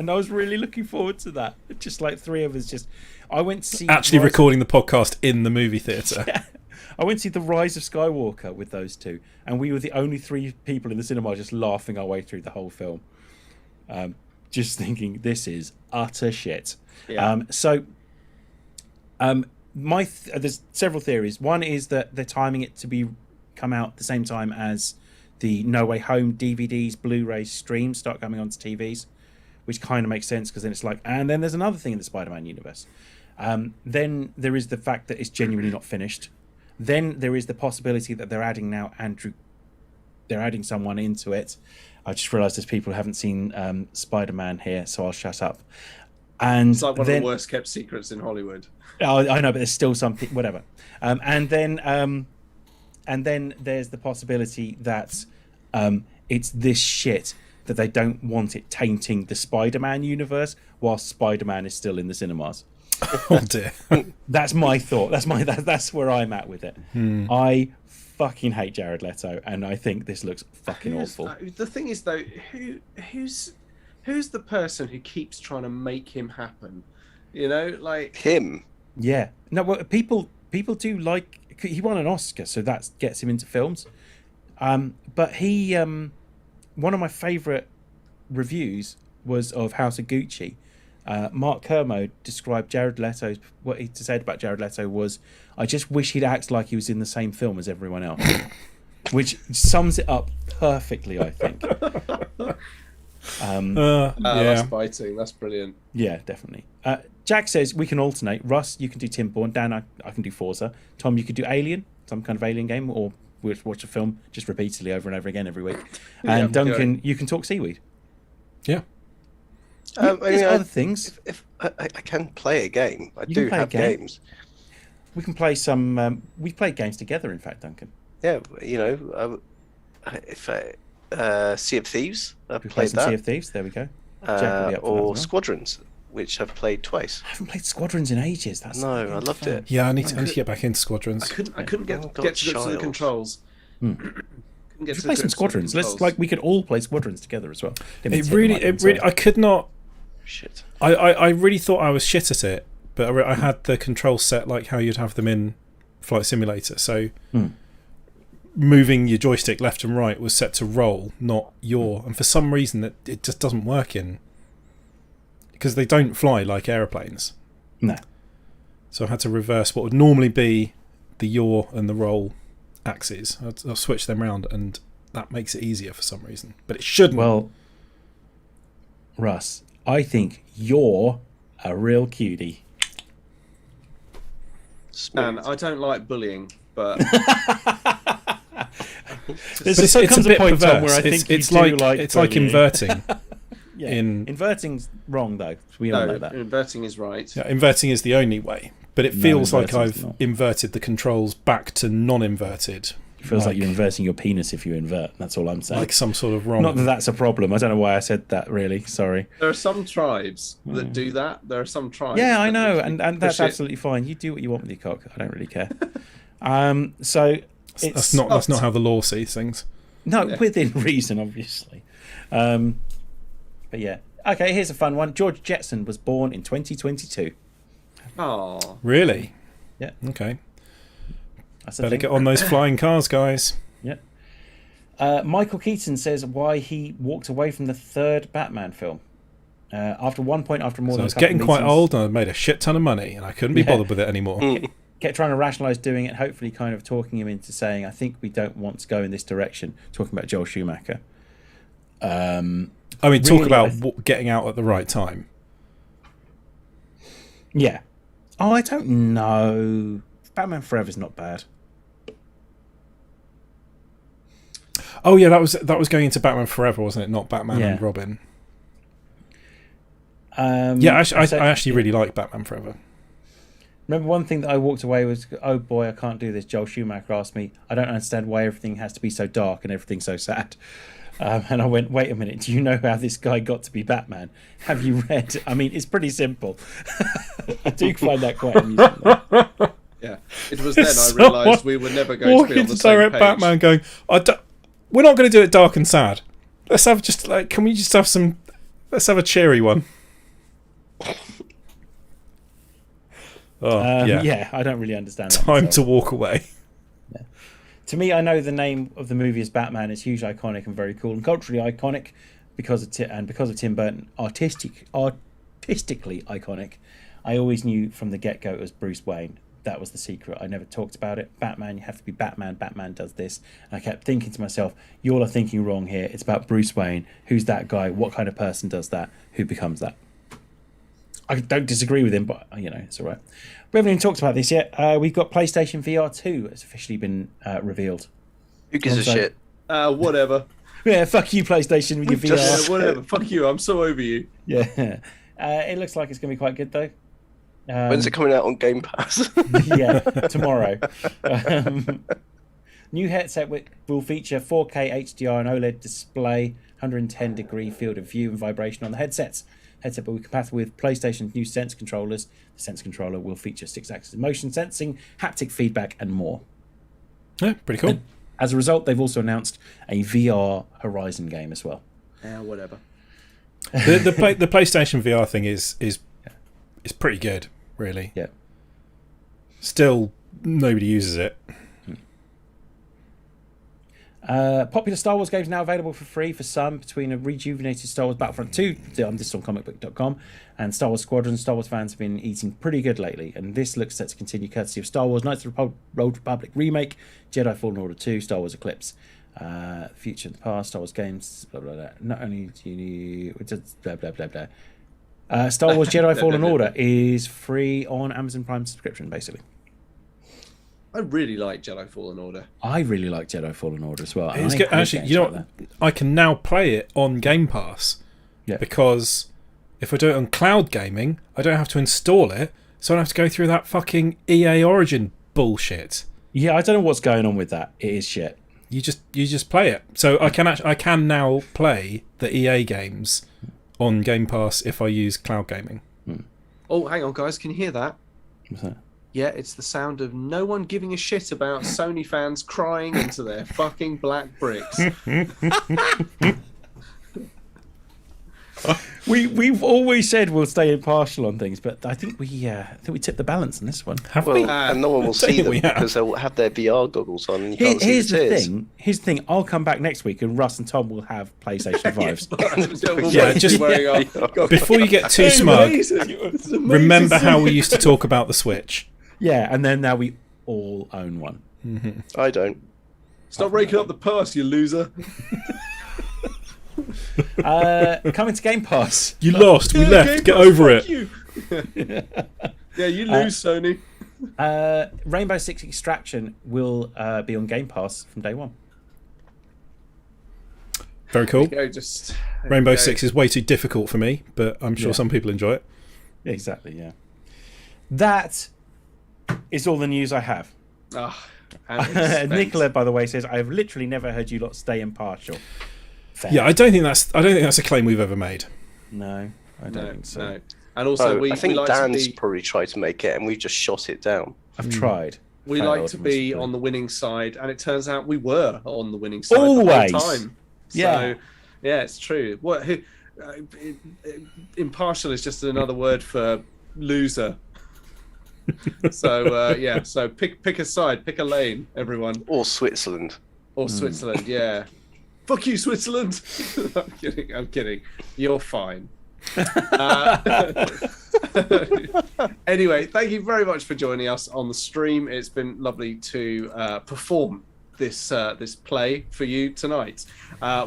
[SPEAKER 3] I was really looking forward to that. Just like three of us I went to see...
[SPEAKER 2] Actually recording the podcast in the movie theatre.
[SPEAKER 3] Yeah. I went to see The Rise of Skywalker with those two, and we were the only 3 people in the cinema just laughing our way through the whole film. Just thinking, this is utter shit.
[SPEAKER 1] Yeah.
[SPEAKER 3] There's several theories. One is that they're timing it to come out at the same time as the No Way Home DVDs, Blu-rays, streams start coming onto TVs, which kind of makes sense because then it's like, and then there's another thing in the Spider-Man universe. Then there is the fact that it's genuinely not finished. Then there is the possibility that they're adding now they're adding someone into it. I just realised there's people who haven't seen Spider-Man here, so I'll shut up. And
[SPEAKER 1] it's like one of the worst kept secrets in Hollywood.
[SPEAKER 3] Oh, I know, but there's still something, whatever. And then there's the possibility that it's this shit that they don't want it tainting the Spider-Man universe while Spider-Man is still in the cinemas.
[SPEAKER 2] Oh dear.
[SPEAKER 3] That's my thought. That's where I'm at with it. I fucking hate Jared Leto, and I think this looks fucking awful.
[SPEAKER 1] The thing is, though, who's the person who keeps trying to make him happen? You know, like
[SPEAKER 4] him.
[SPEAKER 3] Yeah. No, well, people do like. He won an Oscar, so that gets him into films. But he, one of my favourite reviews was of House of Gucci. Mark Kermode described Jared Leto's. What he said about Jared Leto was, "I just wish he'd act like he was in the same film as everyone else," which sums it up perfectly, I think.
[SPEAKER 1] That's biting. That's brilliant.
[SPEAKER 3] Yeah, definitely. Jack says we can alternate. Russ, you can do Timborne. Dan, I can do Forza. Tom, you could do Alien, some kind of Alien game, or we'll watch a film just repeatedly over and over again every week. And Duncan, you can talk Seaweed.
[SPEAKER 2] Yeah.
[SPEAKER 3] There's other things.
[SPEAKER 4] If I can play a game, I do have games.
[SPEAKER 3] We can play some. We played games together, in fact, Duncan.
[SPEAKER 4] Yeah, you know, Sea of Thieves. I've played
[SPEAKER 3] some
[SPEAKER 4] that.
[SPEAKER 3] Sea of Thieves. There we go.
[SPEAKER 4] Or Squadrons, which I've played twice.
[SPEAKER 3] I haven't played Squadrons in ages.
[SPEAKER 4] I loved it.
[SPEAKER 2] Yeah, I need to get back into Squadrons.
[SPEAKER 1] I couldn't get to the controls.
[SPEAKER 3] We play some Squadrons. We could all play Squadrons together as well.
[SPEAKER 2] It really. I could not.
[SPEAKER 4] Shit.
[SPEAKER 2] I really thought I was shit at it, but I had the control set like how you'd have them in Flight Simulator. So moving your joystick left and right was set to roll, not yaw. And for some reason, it just doesn't work in, because they don't fly like aeroplanes.
[SPEAKER 3] No.
[SPEAKER 2] So I had to reverse what would normally be the yaw and the roll axes. I'll switch them around, and that makes it easier for some reason. But it shouldn't.
[SPEAKER 3] Well, Russ, I think you're a real cutie.
[SPEAKER 1] And I don't like bullying, but
[SPEAKER 3] There's comes a point, Tom, where I think it's
[SPEAKER 2] like inverting.
[SPEAKER 3] Yeah. Inverting's wrong, though. We all know that.
[SPEAKER 1] Inverting is right.
[SPEAKER 2] Yeah, inverting is the only way, but it feels like I've inverted the controls back to non-inverted.
[SPEAKER 3] It feels like you're inverting your penis if you invert. That's all I'm saying.
[SPEAKER 2] Like some sort of wrong.
[SPEAKER 3] Not that that's a problem. I don't know why I said that, really. Sorry.
[SPEAKER 1] There are some tribes that do that. There are some tribes.
[SPEAKER 3] Yeah, I know. And that's absolutely fine. You do what you want with your cock. I don't really care. So
[SPEAKER 2] that's not how the law sees things.
[SPEAKER 3] No, within reason, obviously. But yeah. Okay, here's a fun one. George Jetson was born in 2022.
[SPEAKER 1] Oh.
[SPEAKER 2] Really?
[SPEAKER 3] Yeah.
[SPEAKER 2] Okay. Better get on those flying cars, guys.
[SPEAKER 3] Yeah. Michael Keaton says why he walked away from the third Batman film. After more than a couple
[SPEAKER 2] I was getting quite old, and I made a shit ton of money, and I couldn't be bothered with it anymore.
[SPEAKER 3] Kept trying to rationalise doing it, hopefully kind of talking him into saying, I think we don't want to go in this direction, talking about Joel Schumacher.
[SPEAKER 2] Talk about getting out at the right time.
[SPEAKER 3] Yeah. Oh, I don't know. Batman Forever's not bad.
[SPEAKER 2] Oh yeah, that was going into Batman Forever, wasn't it? Not Batman and Robin. I actually really like Batman Forever.
[SPEAKER 3] Remember, one thing that I walked away was, oh boy, I can't do this. Joel Schumacher asked me, I don't understand why everything has to be so dark and everything so sad. And I went, wait a minute, do you know how this guy got to be Batman? Have you read? I mean, it's pretty simple. I do find that quite amusing.
[SPEAKER 1] Yeah, it was then I realised we were never going to be on the same page.
[SPEAKER 2] Batman going, we're not going to do it dark and sad. Let's have can we just have some? Let's have a cheery one.
[SPEAKER 3] Yeah, I don't really understand.
[SPEAKER 2] Time to walk away.
[SPEAKER 3] To me, I know the name of the movie is Batman. It's hugely iconic and very cool and culturally iconic because of Tim Burton, artistically iconic. I always knew from the get-go it was Bruce Wayne. That was the secret. I never talked about it. Batman, you have to be Batman. Batman does this. And I kept thinking to myself, you all are thinking wrong here. It's about Bruce Wayne. Who's that guy? What kind of person does that? Who becomes that? I don't disagree with him, but it's all right. We haven't even talked about this yet. We've got PlayStation VR 2. It's officially been revealed.
[SPEAKER 4] Who gives a shit?
[SPEAKER 1] Whatever.
[SPEAKER 3] Yeah, fuck you, PlayStation, with your VR.
[SPEAKER 1] Whatever. Fuck you. I'm so over you.
[SPEAKER 3] Yeah. It looks like it's going to be quite good, though.
[SPEAKER 4] When's it coming out on Game Pass?
[SPEAKER 3] Yeah, tomorrow. New headset will feature 4K HDR and OLED display, 110-degree field of view and vibration on the headsets. Headset will be compatible with PlayStation's new Sense controllers. The Sense controller will feature 6-axis motion sensing, haptic feedback, and more.
[SPEAKER 2] Yeah, pretty cool.
[SPEAKER 3] And as a result, they've also announced a VR Horizon game as well.
[SPEAKER 1] Yeah, whatever.
[SPEAKER 2] The PlayStation VR thing is pretty good, really.
[SPEAKER 3] Yeah.
[SPEAKER 2] Still, nobody uses it.
[SPEAKER 3] Popular Star Wars games now available for free for some, between a rejuvenated Star Wars Battlefront 2, this is on comicbook.com, and Star Wars Squadron. Star Wars fans have been eating pretty good lately, and this looks set to continue courtesy of Star Wars Knights of the Old Republic Remake, Jedi Fallen Order 2, Star Wars Eclipse, Future and the Past, Star Wars games, blah, blah, blah. Not only do you blah, blah, blah, blah. Star Wars Jedi Fallen Order is free on Amazon Prime subscription, basically.
[SPEAKER 1] I really like Jedi Fallen Order.
[SPEAKER 3] I really like Jedi Fallen Order as well.
[SPEAKER 2] It's good. Actually, you know what? I can now play it on Game Pass because if I do it on cloud gaming, I don't have to install it, so I don't have to go through that fucking EA Origin bullshit.
[SPEAKER 3] Yeah, I don't know what's going on with that. It is shit.
[SPEAKER 2] You just play it. So I can now play the EA games on Game Pass if I use cloud gaming.
[SPEAKER 1] Oh, hang on, guys. Can you hear that?
[SPEAKER 3] What's that?
[SPEAKER 1] Yeah, it's the sound of no one giving a shit about Sony fans crying into their fucking black bricks.
[SPEAKER 3] We've always said we'll stay impartial on things, but I think we tipped the balance on this one.
[SPEAKER 2] Have we?
[SPEAKER 4] And no one will see them because they'll have their VR goggles on. And you can't
[SPEAKER 3] Here's
[SPEAKER 4] see
[SPEAKER 3] the thing. I'll come back next week, and Russ and Tom will have PlayStation 5s.
[SPEAKER 2] Before you get too smug, remember how we used to talk about the Switch.
[SPEAKER 3] Yeah, and then now we all own one.
[SPEAKER 2] Mm-hmm.
[SPEAKER 4] I don't.
[SPEAKER 1] Stop raking up the purse, you loser.
[SPEAKER 3] Coming to Game Pass.
[SPEAKER 2] You lost. We left. Get over it.
[SPEAKER 1] You. Yeah, you lose, Sony.
[SPEAKER 3] Rainbow Six Extraction will be on Game Pass from day one.
[SPEAKER 2] Very cool. Rainbow
[SPEAKER 1] Six
[SPEAKER 2] Six is way too difficult for me, but I'm sure some people enjoy it.
[SPEAKER 3] Exactly, yeah. That is all the news I have. Nicola, by the way, says, I have literally never heard you lot stay impartial. Fair.
[SPEAKER 2] Yeah, I don't think that's a claim we've ever made.
[SPEAKER 3] No, I don't think so.
[SPEAKER 1] No. And also,
[SPEAKER 4] I think Dan's probably tried to make it, and we just shot it down.
[SPEAKER 3] I've tried.
[SPEAKER 1] We like to be on the winning side, and it turns out we were on the winning side
[SPEAKER 3] always.
[SPEAKER 1] the whole time. So, yeah, it's true. Impartial is just another word for loser. So so pick a side, pick a lane, everyone.
[SPEAKER 4] Or Switzerland.
[SPEAKER 1] Switzerland, yeah. Fuck you, Switzerland. I'm kidding. You're fine. Anyway, thank you very much for joining us on the stream. It's been lovely to perform this play for you tonight.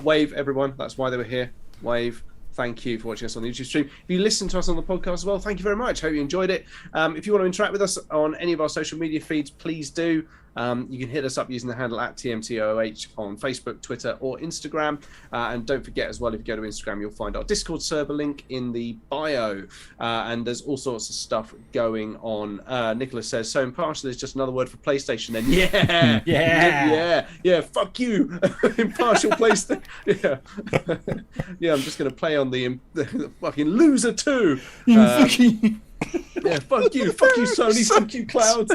[SPEAKER 1] Wave, everyone. That's why they were here. Wave. Thank you for watching us on the YouTube stream. If you listen to us on the podcast as well, thank you very much. Hope you enjoyed it. If you want to interact with us on any of our social media feeds, please do. You can hit us up using the handle @TMTOOH on Facebook, Twitter, or Instagram. And don't forget as well, if you go to Instagram, you'll find our Discord server link in the bio. And there's all sorts of stuff going on. Nicholas says, so impartial is just another word for PlayStation then. Yeah, fuck you. Impartial PlayStation. Yeah, I'm just going to play on the fucking loser too. Yeah, fuck you, Sony, fuck you, Cloud.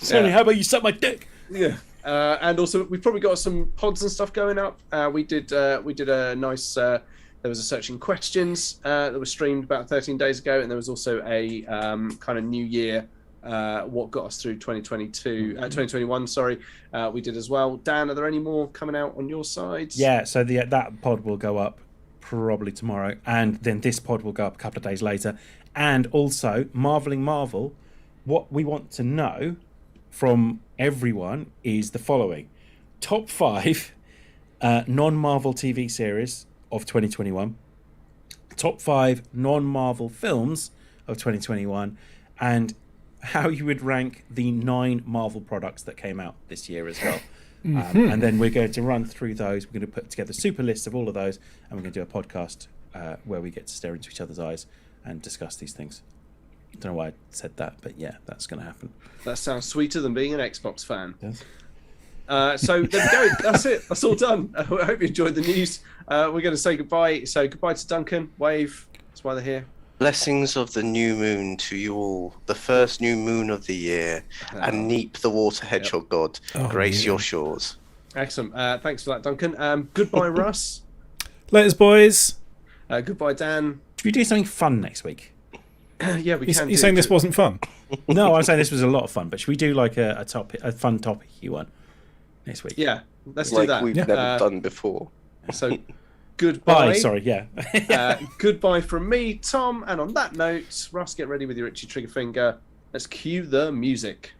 [SPEAKER 3] Sony, how about you suck my dick?
[SPEAKER 1] Yeah, and also we've probably got some pods and stuff going up. We did a nice. There was a Searching Questions that was streamed about 13 days ago, and there was also a kind of New Year what got us through 2021. Sorry, we did as well. Dan, are there any more coming out on your side?
[SPEAKER 3] Yeah, so that pod will go up probably tomorrow, and then this pod will go up a couple of days later. And also, Marveling Marvel, what we want to know from everyone is the following: top 5 non-Marvel TV series of 2021, top 5 non-Marvel films of 2021, and how you would rank the 9 Marvel products that came out this year as well. And then we're going to run through those. We're going to put together super lists of all of those, and we're going to do a podcast where we get to stare into each other's eyes and discuss these things. I don't know why I said that, but yeah, that's going to happen.
[SPEAKER 1] That sounds sweeter than being an Xbox fan.
[SPEAKER 3] Yes.
[SPEAKER 1] So there we go. That's it. That's all done. I hope you enjoyed the news. We're going to say goodbye. So goodbye to Duncan, Wave. That's why they're here.
[SPEAKER 4] Blessings of the new moon to you all, the first new moon of the year, and Neep the water hedgehog god, grace your shores.
[SPEAKER 1] Excellent. Thanks for that, Duncan. Goodbye, Russ.
[SPEAKER 2] Laters, boys.
[SPEAKER 1] Goodbye, Dan.
[SPEAKER 3] Should we do something fun next week?
[SPEAKER 1] Yeah, we can.
[SPEAKER 2] You're saying this wasn't fun?
[SPEAKER 3] No, I'm saying this was a lot of fun. But should we do like a fun topic-y one next week?
[SPEAKER 1] Yeah, let's
[SPEAKER 4] do
[SPEAKER 1] that.
[SPEAKER 4] We've never done before.
[SPEAKER 1] So, goodbye.
[SPEAKER 3] Sorry, yeah.
[SPEAKER 1] Goodbye from me, Tom. And on that note, Russ, get ready with your itchy trigger finger. Let's cue the music.